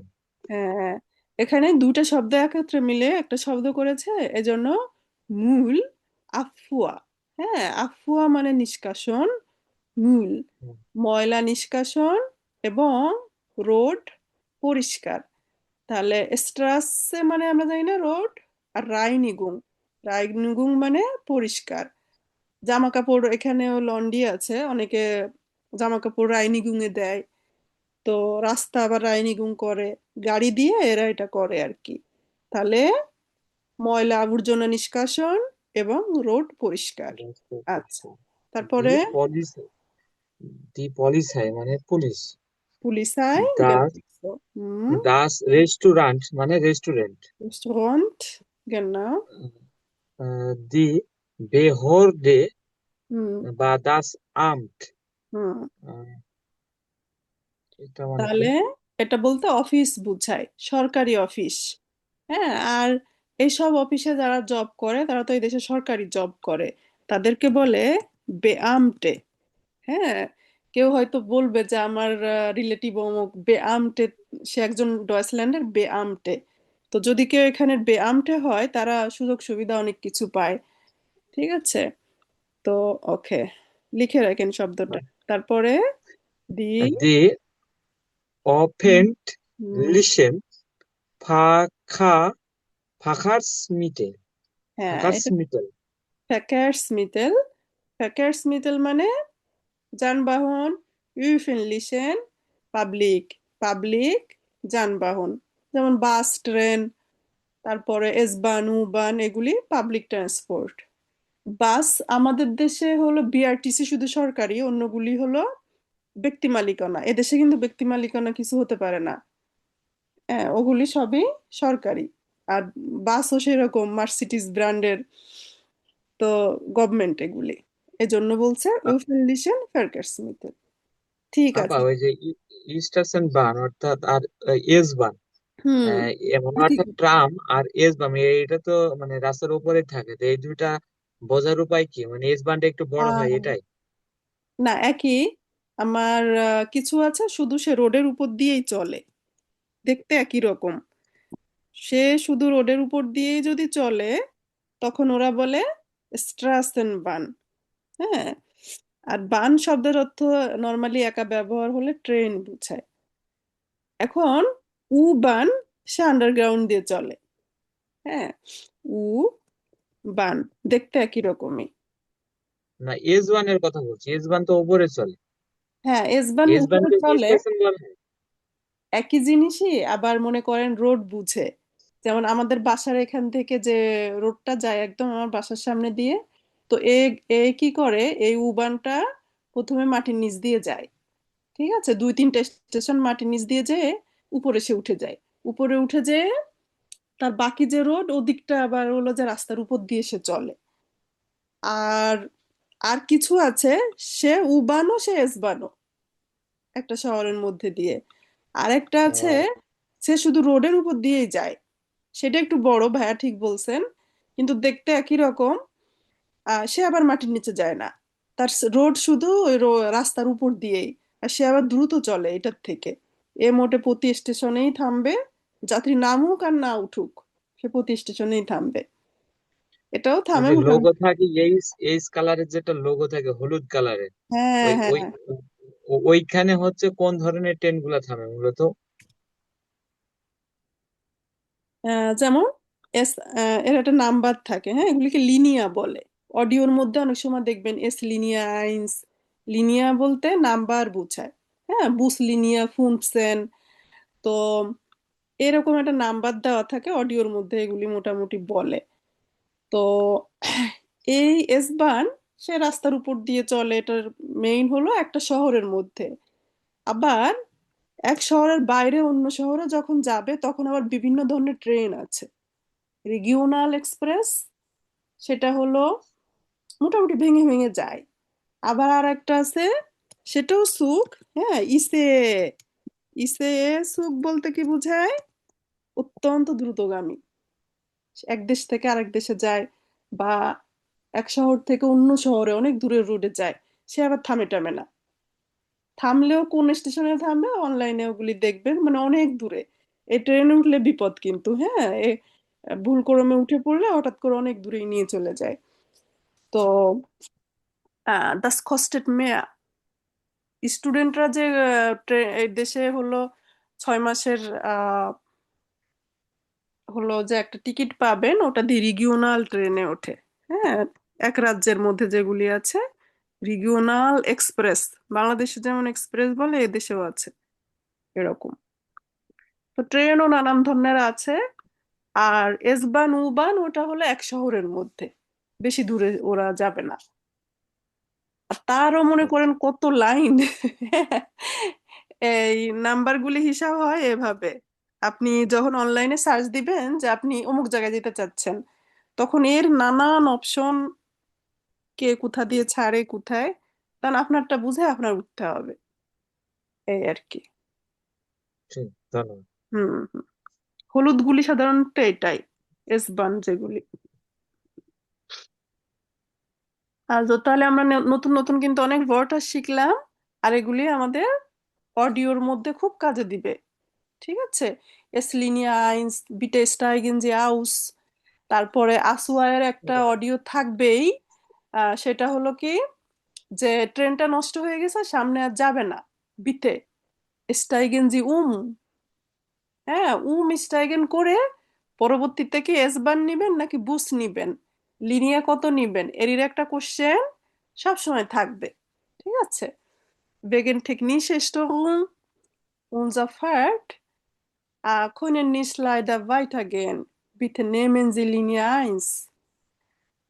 A: হ্যাঁ, এখানে দুটা শব্দ একত্রে মিলে একটা শব্দ করেছে, এজন্য মূল আফুয়া। হ্যাঁ, আফুয়া মানে নিষ্কাশন, মূল ময়লা নিষ্কাশন, এবং রোড পরিষ্কার। তাহলে স্ট্রাসে মানে আমরা জানি না রোড, আর রাইনিগুং, রাইনিগুং মানে পরিষ্কার। জামা কাপড়, এখানেও লন্ড্রি আছে, অনেকে জামা কাপড় রাইনিগুং এ দেয়। তো রাস্তা আবার রাইনিগুং করে, গাড়ি দিয়ে এরা এটা করে আর কি। তাহলে ময়লা আবর্জনা নিষ্কাশন এবং রোড পরিষ্কার। আচ্ছা,
B: দি
A: তারপরে
B: পলিস দি পলিসাই মানে পুলিশ।
A: পুলিশাই
B: দাস
A: গেল। হুম,
B: দাস রেস্টুরেন্ট মানে রেস্টুরেন্ট।
A: Restaurant, genau.
B: দি বেহরডে
A: হুম
B: বা দাস আমট,
A: হুম,
B: এটা মানে কি?
A: তাহলে এটা বলতে অফিস বুঝায়, সরকারি অফিস। হ্যাঁ, আর এইসব অফিসে যারা জব করে তারা তো এই দেশে সরকারি জব করে, তাদেরকে বলে বেআমটে। হ্যাঁ, কেউ হয়তো বলবে যে আমার রিলেটিভ অমুক বেআমটে, সে একজন ডয়েচল্যান্ডের বেআমটে। তো যদি কেউ এখানের বেআমটে হয়, তারা সুযোগ সুবিধা অনেক কিছু পায়। ঠিক আছে, তো ওকে, লিখে রাখেন শব্দটা। তারপরে দি
B: দি
A: হুম,
B: অফেন্টlichen ফাঁকা ফাঁকার্সমিটে
A: হ্যাঁ, এটা
B: ফাঁকার্সমিটেল।
A: ফ্যাকার্সমিটেল। ফ্যাকার্সমিটেল মানে যানবাহন, ইউফেনলিশেন, পাবলিক, পাবলিক যানবাহন, যেমন বাস, ট্রেন, তারপরে এসবান, উবান, এগুলি পাবলিক ট্রান্সপোর্ট। বাস আমাদের দেশে হলো বিআরটিসি শুধু সরকারি, অন্যগুলি হলো ব্যক্তি মালিকানা। এদেশে কিন্তু ব্যক্তি মালিকানা কিছু হতে পারে না। হ্যাঁ, ওগুলি সবই সরকারি। আর বাসও সেরকম মার্সিডিজ ব্র্যান্ডের, তো গভর্নমেন্ট এগুলি। এজন্য বলছে ইউফেনলিশেন ফ্যারকার্সমিটেল। ঠিক
B: আপা
A: আছে।
B: ওই যে স্টেশন বান অর্থাৎ আর এস বান,
A: হুম,
B: মানে
A: একই
B: অর্থাৎ
A: কথা।
B: ট্রাম আর এস বান এটা তো মানে রাস্তার উপরে থাকে, তো এই দুইটা বোঝার উপায় কি? মানে এস বানটা একটু বড় হয়
A: আহ,
B: এটাই?
A: না, একই। আমার কিছু আছে শুধু সে রোডের উপর দিয়েই চলে, দেখতে একই রকম। সে শুধু রোডের উপর দিয়েই যদি চলে, তখন ওরা বলে স্ট্রাসেন বান। হ্যাঁ, আর বান শব্দের অর্থ নর্মালি একা ব্যবহার হলে ট্রেন বোঝায়। এখন উ বান, সে আন্ডারগ্রাউন্ড দিয়ে চলে। হ্যাঁ, উ বান দেখতে একই রকমই।
B: না, এস বান এর কথা বলছি, এস বান তো উপরে চলে।
A: হ্যাঁ, এস বান
B: এস
A: উপরে
B: বানকে কি
A: চলে,
B: স্টেশন বান?
A: একই জিনিসই, আবার মনে করেন রোড বুঝে। যেমন আমাদের বাসার এখান থেকে যে রোডটা যায় একদম আমার বাসার সামনে দিয়ে, তো এ এ কি করে, এই উবানটা প্রথমে মাটির নিচ দিয়ে যায়। ঠিক আছে, 2-3টে স্টেশন মাটির নিচ দিয়ে যেয়ে উপরে সে উঠে যায়। উপরে উঠে যেয়ে তার বাকি যে রোড ওদিকটা আবার হলো যে রাস্তার উপর দিয়ে সে চলে। আর আর কিছু আছে, সে উবানো সে এসবানো একটা শহরের মধ্যে দিয়ে। আরেকটা আছে,
B: আহ,
A: সে শুধু রোডের উপর দিয়েই যায়। সেটা একটু বড়, ভাইয়া ঠিক বলছেন, কিন্তু দেখতে একই রকম। সে আবার মাটির নিচে যায় না, তার রোড শুধু ওই রাস্তার উপর দিয়েই। আর সে আবার দ্রুত চলে এটার থেকে। এ মোটে প্রতি স্টেশনেই থামবে, যাত্রী নামুক আর না উঠুক, সে প্রতি স্টেশনেই থামবে। এটাও
B: ওই
A: থামে
B: যে লোগো
A: মোটামুটি।
B: থাকে এইচ এইচ কালারের, যেটা লোগো থাকে হলুদ কালারের,
A: হ্যাঁ,
B: ওই
A: হ্যাঁ।
B: ওই ওইখানে হচ্ছে কোন ধরনের ট্রেন গুলা থামে মূলত?
A: যেমন এস, এর একটা নাম্বার থাকে, হ্যাঁ, এগুলিকে লিনিয়া বলে। অডিওর মধ্যে অনেক সময় দেখবেন এস লিনিয়া আইন্স। লিনিয়া বলতে নাম্বার বোঝায়। হ্যাঁ, বুস লিনিয়া ফুনসেন। তো এরকম একটা নাম্বার দেওয়া থাকে অডিওর মধ্যে, এগুলি মোটামুটি বলে। তো এই এস বান সে রাস্তার উপর দিয়ে চলে, এটার মেইন হলো একটা শহরের মধ্যে। আবার এক শহরের বাইরে অন্য শহরে যখন যাবে তখন আবার বিভিন্ন ধরনের ট্রেন আছে। রিগিওনাল এক্সপ্রেস, সেটা হলো মোটামুটি ভেঙে ভেঙে যায়। আবার আর একটা আছে, সেটাও সুখ। হ্যাঁ, ইসে ইসে সুখ বলতে কি বোঝায়, অত্যন্ত দ্রুতগামী, এক দেশ থেকে আরেক দেশে যায়, বা এক শহর থেকে অন্য শহরে অনেক দূরের রুটে যায়। সে আবার থামে টামে না। থামলেও কোন স্টেশনে থামবে অনলাইনে ওগুলি দেখবেন, মানে অনেক দূরে। এই ট্রেনে উঠলে বিপদ কিন্তু, হ্যাঁ, ভুল ক্রমে উঠে পড়লে হঠাৎ করে অনেক দূরেই নিয়ে চলে যায়। তো দাস কস্টেড মেয়া, স্টুডেন্টরা যে এই দেশে হলো 6 মাসের আহ, হলো যে একটা টিকিট পাবেন, ওটা দিয়ে রিগিওনাল ট্রেনে ওঠে। হ্যাঁ, এক রাজ্যের মধ্যে যেগুলি আছে, রিগিওনাল এক্সপ্রেস। বাংলাদেশে যেমন এক্সপ্রেস বলে, এদেশেও আছে এরকম। তো ট্রেনও নানান ধরনের আছে। আর এসবান উবান ওটা হলো এক শহরের মধ্যে, বেশি দূরে ওরা যাবে না। আর তারও মনে করেন কত লাইন। এই নাম্বারগুলি হিসাব হয় এভাবে। আপনি যখন অনলাইনে সার্চ দিবেন যে আপনি অমুক জায়গায় যেতে চাচ্ছেন, তখন এর নানান অপশন, কে কোথা দিয়ে ছাড়ে কোথায়, তখন আপনারটা বুঝে আপনার উঠতে হবে, এই আর কি।
B: ঠিক, ধন্যবাদ।
A: হুম, হুম। হলুদ গুলি সাধারণত এটাই, এস বান যেগুলি। আর তাহলে আমরা নতুন নতুন কিন্তু অনেক ওয়ার্ড শিখলাম। আর এগুলি আমাদের অডিওর মধ্যে খুব কাজে দিবে। ঠিক আছে, এস লিনিয়া আইন্স, বিটে স্টাইগেন যে আউস। তারপরে আসুয়ারের একটা অডিও থাকবেই। সেটা হলো কি, যে ট্রেনটা নষ্ট হয়ে গেছে, সামনে আর যাবে না। বিতে স্টাইগেন জি হ্যাঁ, স্টাইগেন করে পরবর্তীতে কি এস বান নিবেন নাকি বুস নিবেন, লিনিয়া কত নিবেন, এরই একটা কোশ্চেন সবসময় থাকবে। ঠিক আছে, wegen technische Störung unser Fahrt können nicht leider weitergehen. Bitte nehmen Sie Linie 1.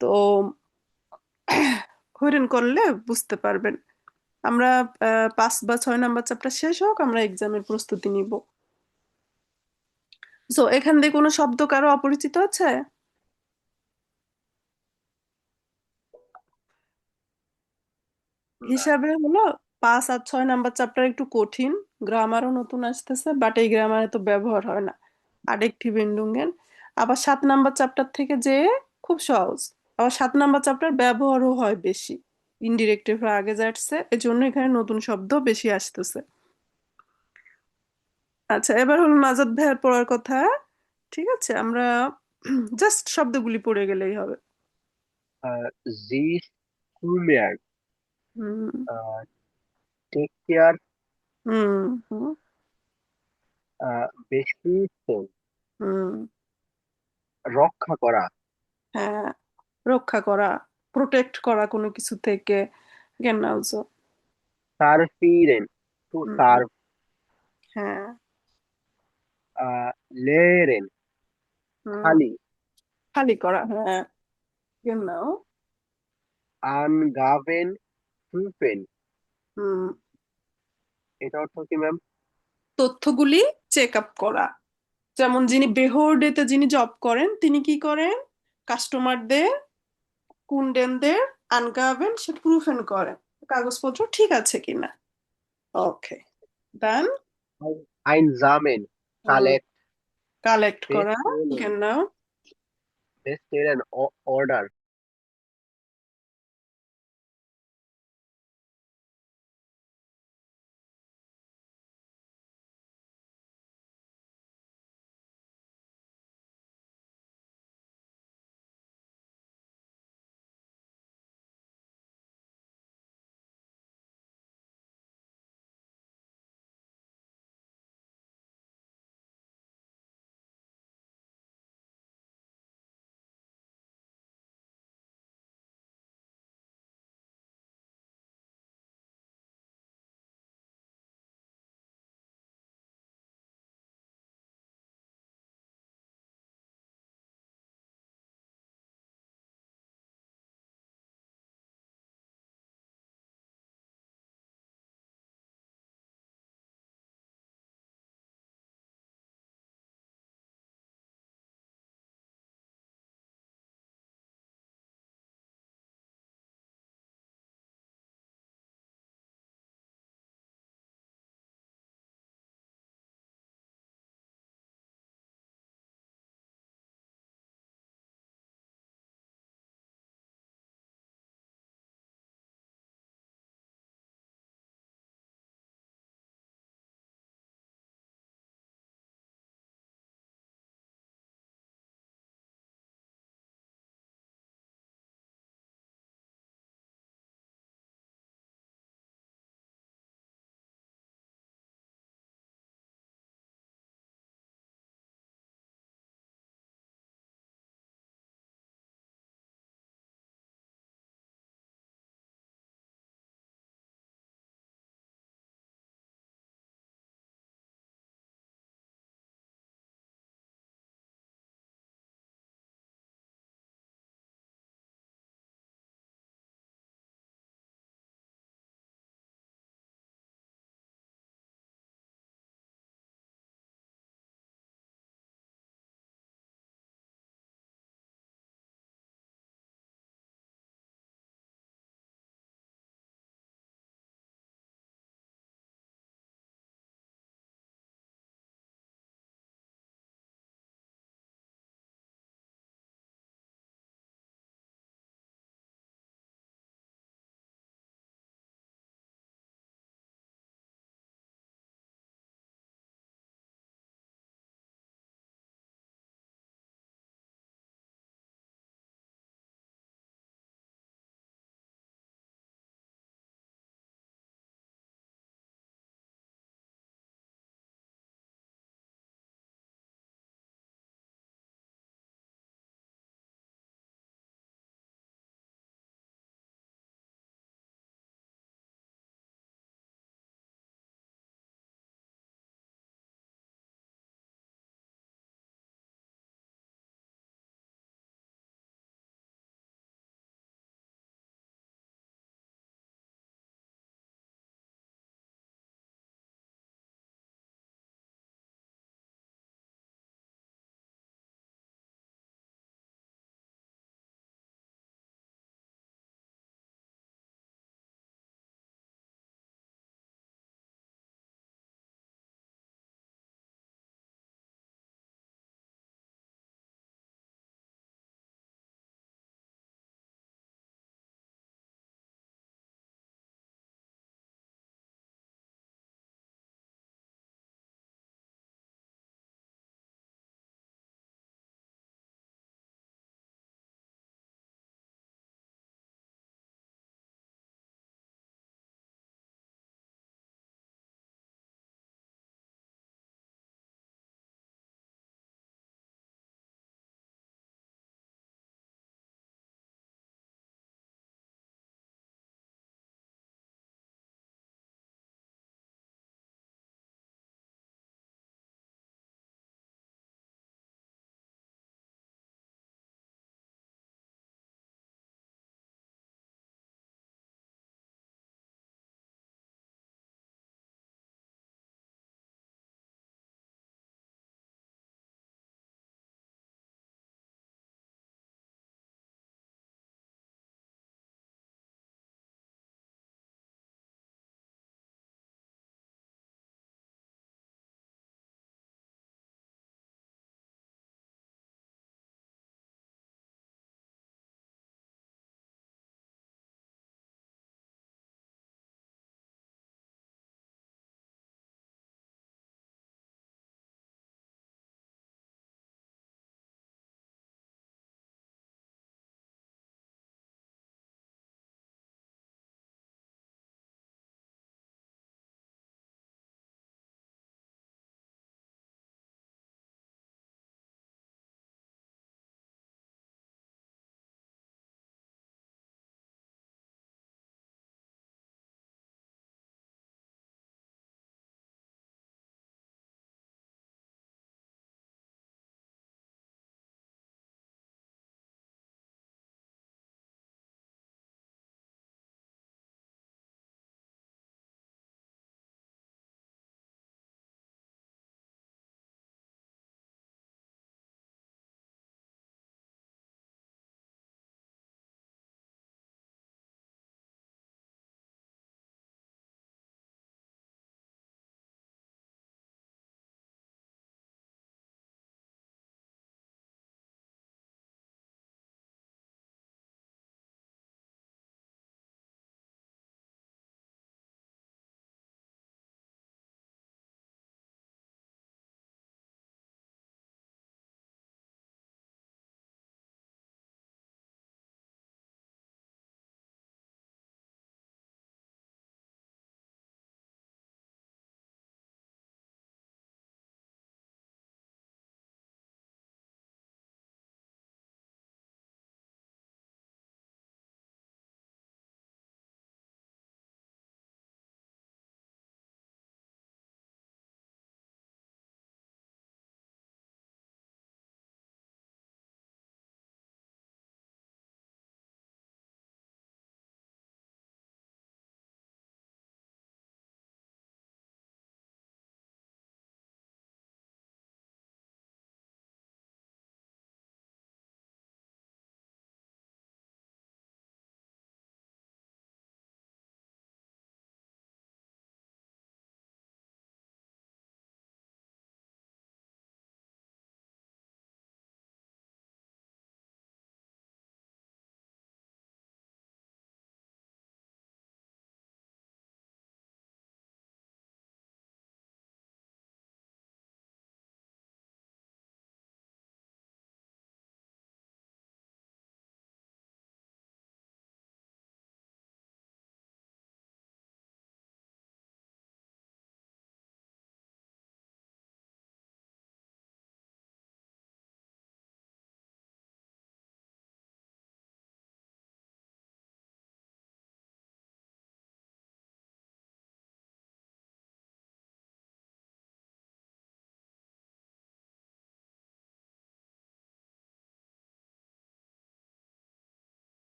A: তো হইরেন করলে বুঝতে পারবেন। আমরা 5 বা 6 নাম্বার চ্যাপ্টার শেষ হোক, আমরা এক্সামের প্রস্তুতি নিব। তো এখান দিয়ে কোনো শব্দ কারো অপরিচিত আছে? হিসাবে হলো 5 আর 6 নাম্বার চ্যাপ্টার একটু কঠিন। গ্রামারও নতুন আসতেছে, বাট এই গ্রামারে তো ব্যবহার হয় না, আডেক্টিভ এন্ডুঙ্গেন। আবার 7 নাম্বার চ্যাপ্টার থেকে যে খুব সহজ। আবার 7 নাম্বার চ্যাপ্টার ব্যবহারও হয় বেশি, ইনডিরেক্টিভ আগে যাচ্ছে, এই জন্য এখানে নতুন শব্দ বেশি আসতেছে। আচ্ছা, এবার হলো নাজাদ ভাইয়ার পড়ার কথা। ঠিক আছে, আমরা জাস্ট শব্দগুলি পড়ে গেলেই হবে।
D: Sie Schuljärg,
A: হুম,
D: take care,
A: হুম, হুম,
D: beschützen,
A: হুম।
D: রক্ষা করা,
A: হ্যাঁ, রক্ষা করা, প্রোটেক্ট করা কোনো কিছু থেকে। genau so।
D: servieren, to
A: hmm,
D: serve,
A: হ্যাঁ,
D: lehren,
A: হুম,
D: খালি।
A: খালি করা, হ্যাঁ। genau।
D: আনগাভেন প্রুফেন,
A: হুম,
D: এটা অর্থ কি ম্যাম?
A: তথ্যগুলি চেক আপ করা। যেমন যিনি বেহোরডেতে যিনি জব করেন তিনি কি করেন, কাস্টমারদের কুন্ডেনদের আনগাভেন সে প্রুফেন করেন কাগজপত্র ঠিক আছে কিনা। ওকে, দেন
D: আইনজামেন, কালেক্ট,
A: কালেক্ট করা,
D: ফেস্টেলেন,
A: genau।
D: ফেস্টেলেন, অর্ডার।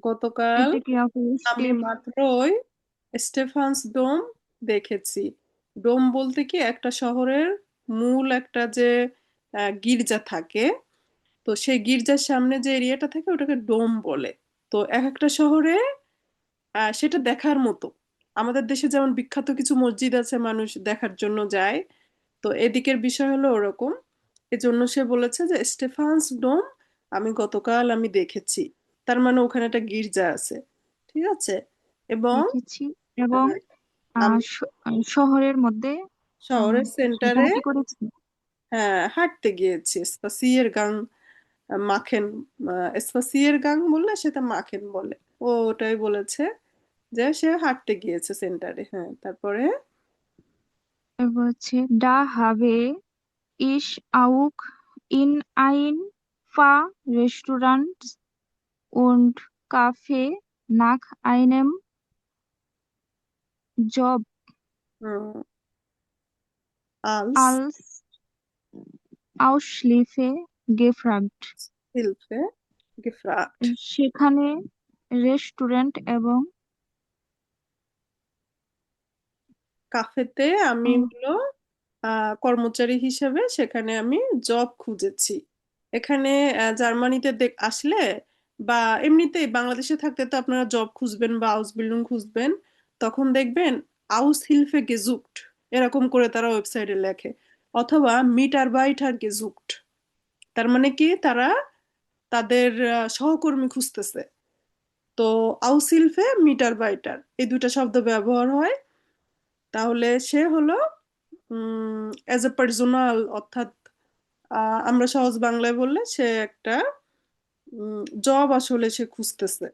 A: গতকাল
C: এটা কি আপু
A: আমি মাত্রই স্টেফানস ডোম দেখেছি। ডোম বলতে কি একটা শহরের মূল একটা যে গির্জা থাকে, তো সেই গির্জার সামনে যে এরিয়াটা থাকে ওটাকে ডোম বলে। তো এক একটা শহরে সেটা দেখার মতো। আমাদের দেশে যেমন বিখ্যাত কিছু মসজিদ আছে মানুষ দেখার জন্য যায়, তো এদিকের বিষয় হলো ওরকম। এজন্য সে বলেছে যে স্টেফানস ডোম আমি গতকাল দেখেছি। তার মানে ওখানে একটা গির্জা আছে, ঠিক আছে। এবং
C: দেখেছি এবং
A: আমি
C: শহরের মধ্যে
A: শহরের সেন্টারে
C: হাঁটাহাঁটি করেছি।
A: হ্যাঁ হাঁটতে গিয়েছি স্পাসিয়ের গাং মাখেন। স্পাসিয়ের গাং বললে সেটা মাখেন বলে। ও ওটাই বলেছে যে সে হাঁটতে গিয়েছে সেন্টারে। হ্যাঁ, তারপরে
C: এরপর হচ্ছে ডা হাবে ইস আউক ইন আইন ফা restaurant und Kaffee nach einem Job
A: আলস
C: als Aushilfe gefragt.
A: হিলফে গেফরাট।
C: সেখানে রেস্টুরেন্ট এবং
A: কাফেতে আমি হলো কর্মচারী হিসেবে সেখানে আমি জব খুঁজেছি। এখানে জার্মানিতে আসলে বা এমনিতেই বাংলাদেশে থাকতে তো আপনারা জব খুঁজবেন বা আউসবিল্ডিং খুঁজবেন, তখন দেখবেন আউস হিলফে গেজুক্ট এরকম করে তারা ওয়েবসাইটে লেখে, অথবা মিটারবাইটার গেজুক্ট। তার মানে কি তারা তাদের সহকর্মী খুঁজতেছে। তো আউসিলফে মিটারবাইটার এই দুটো শব্দ ব্যবহার হয়। তাহলে সে হলো অ্যাজ এ পার্সোনাল, অর্থাৎ আমরা সহজ বাংলায় বললে সে একটা জব আসলে সে খুঁজতেছে।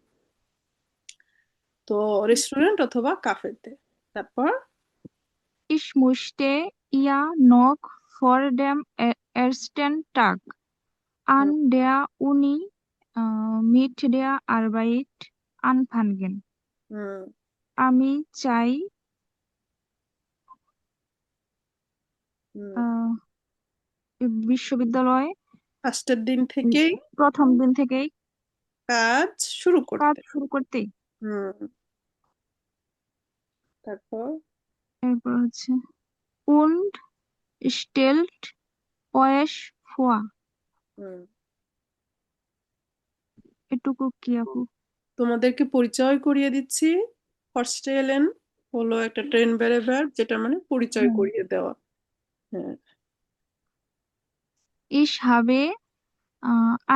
A: তো রেস্টুরেন্ট অথবা কাফেতে। তারপর
C: Ich möchte ja noch vor dem ersten Tag an der Uni mit der Arbeit anfangen. আমি চাই বিশ্ববিদ্যালয়ে
A: ফার্স্টের দিন থেকেই
C: প্রথম দিন থেকেই
A: কাজ শুরু
C: কাজ
A: করতে।
C: শুরু করতে।
A: তারপর
C: এরপর হচ্ছে und stellt euch vor. এটুকু কি আপু?
A: তোমাদেরকে পরিচয় করিয়ে দিচ্ছি। ফরস্টেলেন হলো একটা ট্রেন বেরেভার, যেটা মানে পরিচয় করিয়ে দেওয়া। হ্যাঁ,
C: Ich habe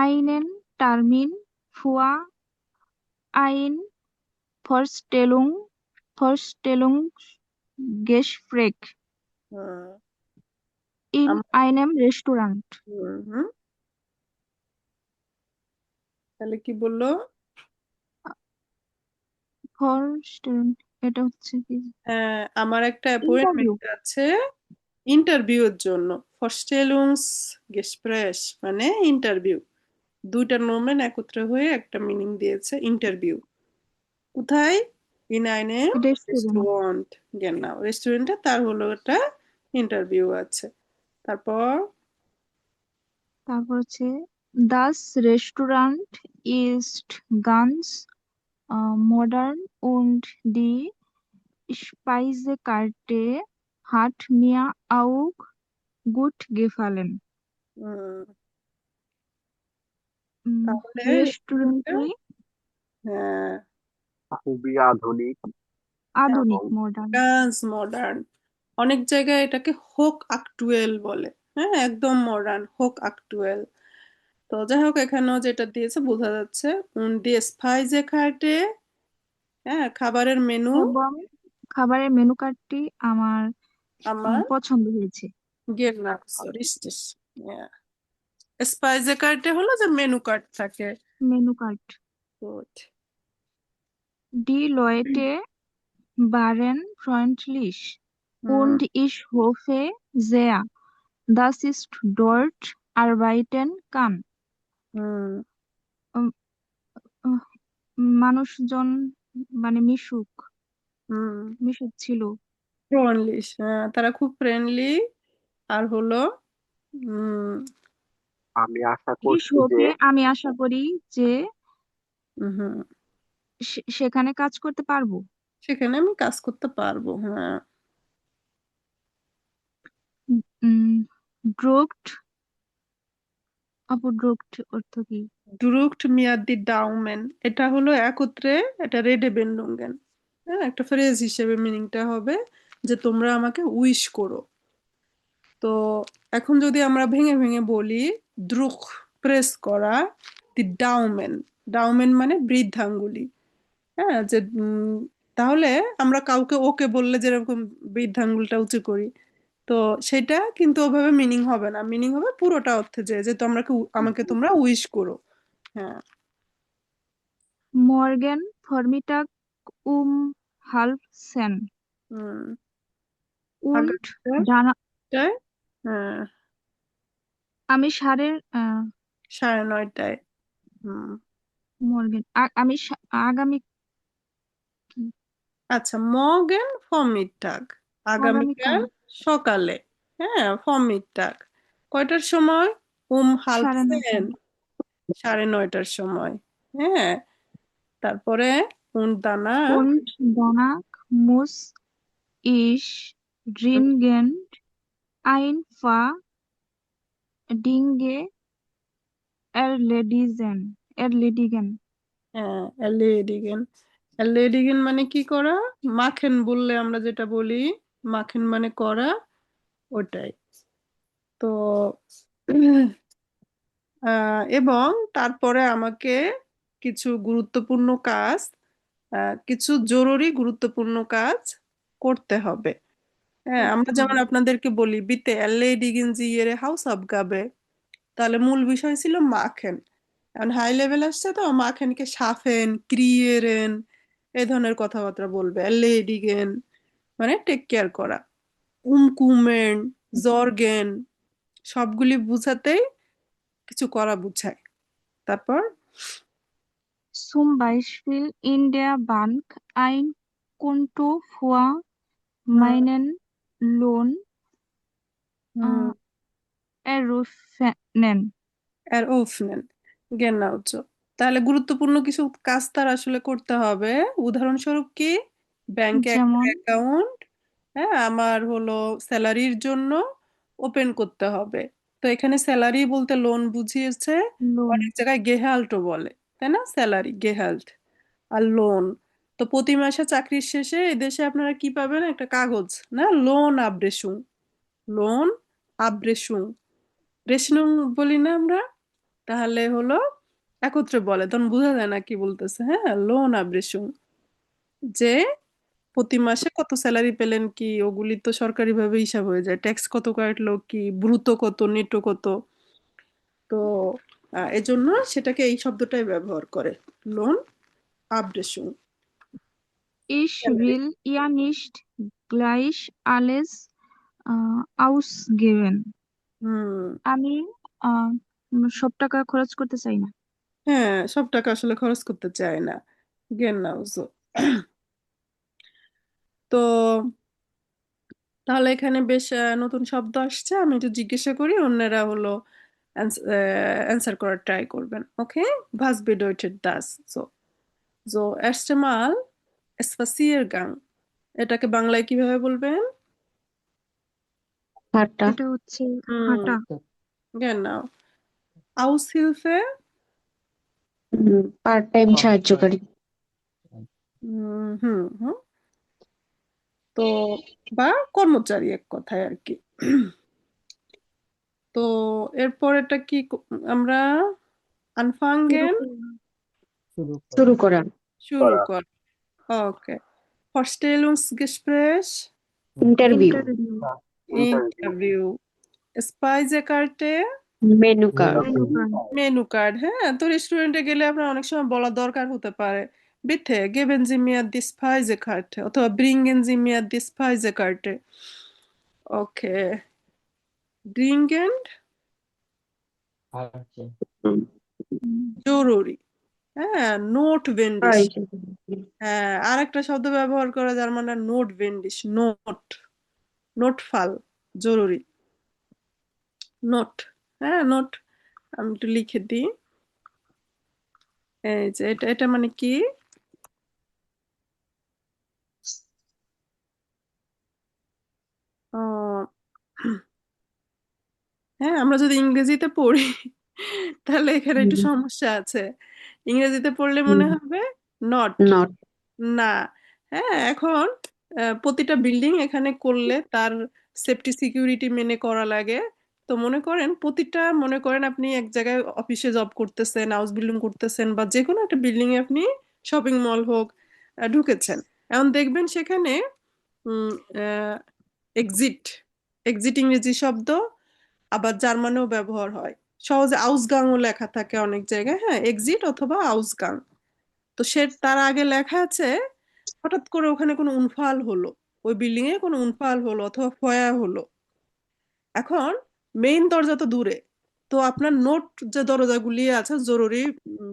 C: einen Termin für ein Vorstellungsgespräch in einem Restaurant.
A: তাহলে কি বললো?
C: এটা হচ্ছে কি?
A: আমার একটা
C: ইন্টারভিউ।
A: অ্যাপয়েন্টমেন্ট আছে ইন্টারভিউর জন্য। ফরস্টেলুংস গেসপ্রেস মানে ইন্টারভিউ। দুইটা নোমেন একত্রে হয়ে একটা মিনিং দিয়েছে ইন্টারভিউ। কোথায়? ইন আইনে
C: রেস্টুরেন্ট।
A: রেস্টুরেন্ট। গেনাও রেস্টুরেন্টে তার হলো একটা ইন্টারভিউ আছে। তারপর
C: হচ্ছে Das Restaurant ist ganz modern und die Speisekarte hat mir auch gut gefallen.
A: তাহলে
C: রেস্টুরেন্টটি
A: হ্যাঁ
D: খুবই আধুনিক
C: আধুনিক,
D: এবং
C: মডার্ন।
A: Guns modern. অনেক জায়গায় এটাকে হোক আকটুয়েল বলে। হ্যাঁ, একদম মডার্ন হোক আকটুয়েল। তো যাই হোক, এখানেও যেটা দিয়েছে বোঝা যাচ্ছে দিয়ে স্পাইজে কার্টে। হ্যাঁ, খাবারের মেনু
C: এবং খাবারের মেনু কার্ডটি আমার
A: আমার
C: পছন্দ হয়েছে।
A: রিস্টিস। স্পাইজে কার্টে হলো যে মেনু কার্ড থাকে।
C: Menu card.
A: Gut.
C: Die Leute waren freundlich und ich hoffe sehr, dass ich dort arbeiten kann. উম, উম, মানুষজন মানে মিশুক ছিল।
A: ফ্রেন্ডলি, তারা খুব ফ্রেন্ডলি। আর হলো
D: আমি আশা করছি যে
C: আমি আশা করি যে সেখানে কাজ করতে পারবো।
A: সেখানে আমি কাজ করতে পারবো, হ্যাঁ।
C: ড্রোগড, আপু ড্রোগড অর্থ কি?
A: ড্রুকট মিয়াদ্দি ডাউমেন, এটা হলো একত্রে, এটা রেডেবেন্ডুঙ্গেন। হ্যাঁ, একটা ফ্রেজ হিসেবে মিনিংটা হবে যে তোমরা আমাকে উইশ করো। তো এখন যদি আমরা ভেঙে ভেঙে বলি, দ্রুক প্রেস করা, দি ডাউমেন, ডাউমেন মানে বৃদ্ধাঙ্গুলি। হ্যাঁ, যে তাহলে আমরা কাউকে ওকে বললে যেরকম বৃদ্ধাঙ্গুলটা উঁচু করি, তো সেটা কিন্তু ওভাবে মিনিং হবে না, মিনিং হবে পুরোটা অর্থে যে যে তোমরা আমাকে তোমরা উইশ করো। হ্যাঁ।
C: মর্গেন ফরমিটাগ উম হাল্ফ সেন
A: হুম।
C: উন্ড
A: আগামীকাল
C: ডানা।
A: হ্যাঁ,
C: আমি
A: 9:30। হুম।
C: মর্গেন আমি আগামী কি?
A: আচ্ছা, মর্গেন ফর্মিটাগ,
C: আগামীকাল
A: আগামীকাল সকালে। হ্যাঁ, ফর্মিটাগ কয়টার সময়? হাল্প
C: 9:30।
A: সেন, 9:30টার সময়। হ্যাঁ, তারপরে দানা।
C: Und danach muss ich dringend ein paar Dinge erledigen.
A: হ্যাঁ, এলিডিগেন, এলিডিগেন মানে কি করা? মাখেন বললে আমরা যেটা বলি, মাখেন মানে করা, ওটাই। তো এবং তারপরে আমাকে কিছু গুরুত্বপূর্ণ কাজ, কিছু জরুরি গুরুত্বপূর্ণ কাজ করতে হবে। হ্যাঁ, আমরা যেমন আপনাদেরকে বলি বিতে এলিডিগেন জি এর হাউস আবগাবে, তাহলে মূল বিষয় ছিল মাখেন। এখন হাই লেভেল আসছে তো মাখেনকে সাফেন, ক্রিয়েরেন, এই ধরনের কথাবার্তা বলবে। এলিডিগেন মানে টেক কেয়ার করা। উমকুমেন, জর্গেন, সবগুলি বুঝাতেই কিছু করা বুঝায়। তারপর
C: Zum Beispiel in der Bank ein Konto für
A: hmm,
C: meinen Lohn
A: hmm,
C: eröffnen.
A: এর ওফনেন, গেন্নাউচো। তাহলে গুরুত্বপূর্ণ কিছু কাজ তার আসলে করতে হবে। উদাহরণস্বরূপ কি? ব্যাংকে একটা
C: যেমন
A: অ্যাকাউন্ট, হ্যাঁ, আমার হলো স্যালারির জন্য ওপেন করতে হবে। তো এখানে স্যালারি বলতে লোন বুঝিয়েছে।
C: লোন,
A: অনেক জায়গায় গেহাল্টও বলে, তাই না? স্যালারি গেহাল্ট আর লোন। তো প্রতি মাসে চাকরির শেষে এদেশে আপনারা কি পাবেন? একটা কাগজ, না, লোন আব্রেসুং, লোন আব্রেসুং, রেশনুং বলি না আমরা? তাহলে হলো একত্রে বলে, তখন বোঝা যায় না কি বলতেছে। হ্যাঁ, লোন আব্রেসুং, যে প্রতি মাসে কত স্যালারি পেলেন, কি ওগুলি তো সরকারি ভাবে হিসাব হয়ে যায়, ট্যাক্স কত কাটলো, কি ব্রুতো কত, নেটো কত। তো এজন্য সেটাকে এই শব্দটাই ব্যবহার করে, লোন আব্রেসুং।
C: ich will ja nicht gleich alles ausgeben.
A: হুম।
C: আমি আহ, সব টাকা খরচ করতে চাই না।
A: হ্যাঁ, সব টাকা আসলে খরচ করতে চায় না, গেন্নাউজো। তো তাহলে এখানে বেশ নতুন শব্দ আসছে, আমি একটু জিজ্ঞাসা করি, অন্যরা হলো অ্যান্সার করার ট্রাই করবেন। ওকে, was bedeutet das? So, so erste Mal Spaziergang, এটাকে বাংলায় কিভাবে বলবেন?
E: হাঁটা।
C: এটা হচ্ছে
A: হুম,
C: হাঁটা।
A: genau. Aushilfe,
E: পার্ট টাইম সাহায্যকারী।
A: হুম হুম হুম। তো বা কর্মচারী এক কথায় আর কি। তো এরপরেটা কি আমরা
C: শুরু
A: আনফাঙ্গেন,
C: করলাম।
E: শুরু করা।
A: শুরু কর। Okay, Vorstellungsgespräch,
E: interview.
C: Interview,
A: interview, স্পাইজেকার্টে,
E: menu card.
C: Menu card,
A: menu card. হ্যাঁ, তো রেস্টুরেন্টে গেলে আপনার অনেক সময় বলা দরকার হতে পারে, বিথে গেবেন জি মিয়া দি স্পাইজেকার্টে, অথবা ব্রিঙ্গেন জি মিয়া দি স্পাইজেকার্টে। ওকে, ড্রিঙ্গেন্ড জরুরি। হ্যাঁ, নোট ভেন্ডিস। হ্যাঁ, আর একটা শব্দ ব্যবহার করা যার মানে নোট ভেন্ডিস, নোট, নোট ফাল, জরুরি, নোট। হ্যাঁ, নোট। আমি একটু লিখে দিই। এই যে এটা এটা মানে কি? হ্যাঁ, আমরা যদি ইংরেজিতে পড়ি তাহলে এখানে একটু
E: হুম,
A: সমস্যা আছে। ইংরেজিতে পড়লে মনে
E: হুম,
A: হবে নট,
E: নট।
A: না। হ্যাঁ, এখন প্রতিটা বিল্ডিং এখানে করলে তার সেফটি সিকিউরিটি মেনে করা লাগে। তো মনে করেন আপনি এক জায়গায় অফিসে জব করতেছেন, হাউস বিল্ডিং করতেছেন, বা যে কোনো একটা বিল্ডিং এ আপনি শপিং মল হোক ঢুকেছেন। এখন দেখবেন সেখানে এক্সিট, এক্সিট ইংরেজি শব্দ, আবার জার্মানেও ব্যবহার হয়। সহজে আউসগাংও লেখা থাকে অনেক জায়গায়, হ্যাঁ, এক্সিট অথবা আউসগাং। তো তার আগে লেখা আছে, হঠাৎ করে ওখানে কোনো উনফাল হলো, ওই বিল্ডিং এ কোনো উনফাল হলো অথবা ফয়া হলো। এখন মেইন দরজা তো দূরে, তো আপনার নোট যে দরজাগুলি আছে জরুরি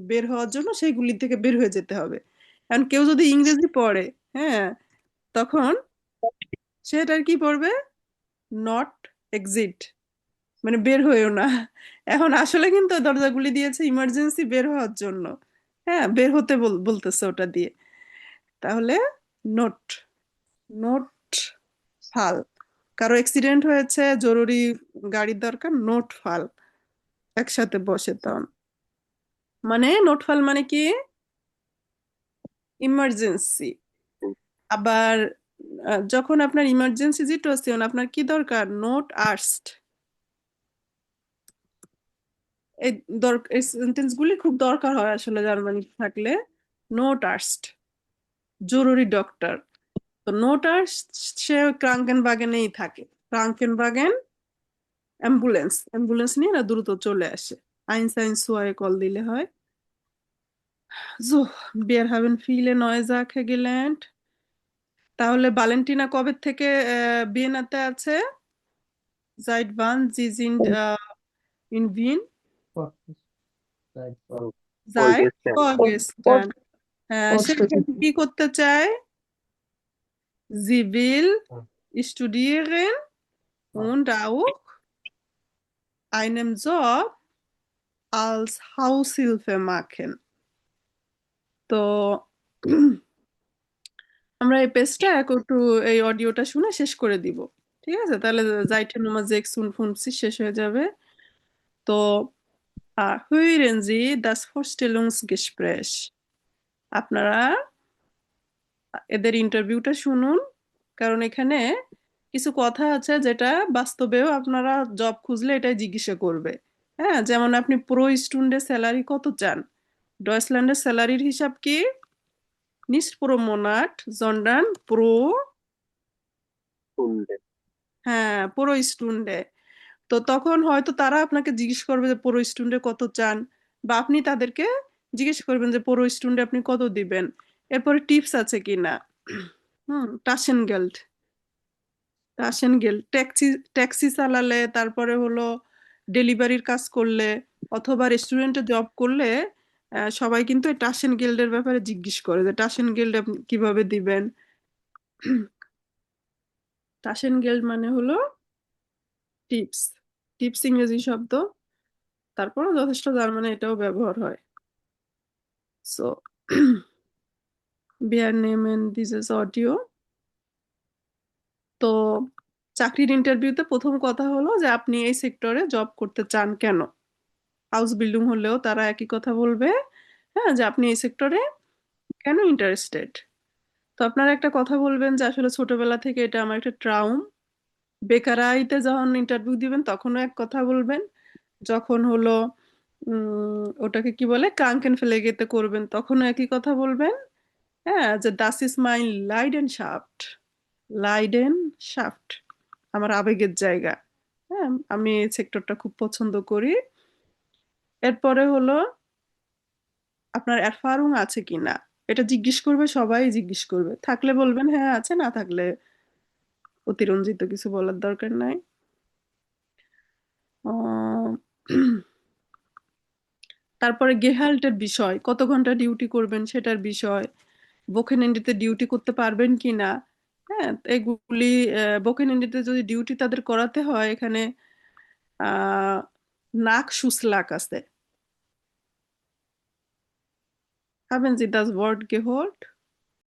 A: বের হওয়ার জন্য সেইগুলি থেকে বের হয়ে যেতে হবে। কারণ কেউ যদি ইংরেজি পড়ে, হ্যাঁ, তখন সেটার কি পড়বে, নট এক্সিট, মানে বের হয়েও না। এখন আসলে কিন্তু ওই দরজাগুলি দিয়েছে ইমার্জেন্সি বের হওয়ার জন্য, হ্যাঁ, বের হতে বলতেছে ওটা দিয়ে। তাহলে নোট, নোট ফাল, কারো অ্যাক্সিডেন্ট হয়েছে, জরুরি গাড়ির দরকার, নোট ফাল একসাথে বসে তখন। মানে নোট ফাল মানে কি, ইমার্জেন্সি। আবার যখন আপনার ইমার্জেন্সি সিচুয়েশন, আপনার কি দরকার, নোট আর্সড। এই এই সেন্টেন্স গুলি খুব দরকার হয় আসলে জার্মানি থাকলে। নোট আর্সড, জরুরি ডক্টর। তো নোট আর্সড, সে ক্রাঙ্কেনবাগেনেই থাকে। ক্রাঙ্কেনবাগেন অ্যাম্বুলেন্স, অ্যাম্বুলেন্স নিয়ে না দ্রুত চলে আসে। 112 কল দিলে হয়। So, wir haben viele neue Sachen gelernt. তাহলে ভ্যালেন্টিনা কবে থেকে ভিয়েনাতে আছে? Seit wann Sie sind in Wien? Seit
D: Vorgestern.
A: vorgestern. সে
E: কষ্ট
A: এখানে কি করতে চায়? Sie will studieren und auch einen Job als Haushilfe machen. তো আমরা এই পেজটা একটু এই অডিওটা শুনে শেষ করে দিব। ঠিক আছে, তাহলে যাইতে নোমা যে শুনছি শেষ হয়ে যাবে। তো hören Sie das Vorstellungsgespräch, আপনারা এদের ইন্টারভিউটা শুনুন। কারণ এখানে কিছু কথা আছে যেটা বাস্তবেও আপনারা জব খুঁজলে এটাই জিজ্ঞাসা করবে। হ্যাঁ, যেমন আপনি প্রো স্টুডেন্টের স্যালারি কত চান? ডয়েচল্যান্ডের স্যালারির হিসাব কি? নিস্ট প্রো মোনাট জন্ডান প্রো,
D: Stunde.
A: হ্যাঁ, প্রো স্টুডেন্টে। তো তখন হয়তো তারা আপনাকে জিজ্ঞেস করবে যে প্রো স্টুডেন্টে কত চান, বা আপনি তাদেরকে জিজ্ঞেস করবেন যে প্রো স্টুডেন্টে আপনি কত দিবেন। এরপরে টিপস আছে কিনা, টাসেন গেল্ড, টাসেন গেল্ড ট্যাক্সি, ট্যাক্সি চালালে, তারপরে হলো ডেলিভারির কাজ করলে অথবা রেস্টুরেন্টে জব করলে সবাই কিন্তু এই টাসেন গেল্ডের ব্যাপারে জিজ্ঞেস করে যে টাসেন গেল্ড আপনি কিভাবে দিবেন। টাসেন গেল্ড মানে হলো টিপস, টিপস ইংরেজি শব্দ, তারপরও যথেষ্ট জার্মানে এটাও ব্যবহার হয়। So wir nehmen dieses audio। তো চাকরির ইন্টারভিউতে প্রথম কথা হলো যে আপনি এই সেক্টরে জব করতে চান কেন। হাউস বিল্ডিং হলেও তারা একই কথা বলবে, হ্যাঁ, যে আপনি এই সেক্টরে কেন ইন্টারেস্টেড। তো আপনারা একটা কথা বলবেন যে আসলে ছোটবেলা থেকে এটা আমার একটা ট্রাউম। বেকারাইতে যখন ইন্টারভিউ দিবেন তখনও এক কথা বলবেন। যখন হলো ওটাকে কি বলে ক্রাঙ্কেন ফেলে গেতে করবেন তখনও একই কথা বলবেন। হ্যাঁ, যে Das is my laden shaft, laden shaft, আমার আবেগের জায়গা। হ্যাঁ, আমি এই সেক্টরটা খুব পছন্দ করি। এরপরে হলো আপনার এরফারুং আছে কিনা, এটা জিজ্ঞেস করবে, সবাই জিজ্ঞেস করবে। থাকলে বলবেন হ্যাঁ আছে, না থাকলে অতিরঞ্জিত কিছু বলার দরকার নাই। আহ, তারপরে গেহাল্টের বিষয়, কত ঘন্টা ডিউটি করবেন সেটার বিষয়, বোকেনেন্ডিতে ডিউটি করতে পারবেন কিনা। হ্যাঁ, এগুলি বোকেনেন্ডিতে যদি ডিউটি তাদের করাতে হয়, এখানে আহ নাক সুসলাক আছে। Haben Sie das Wort gehört?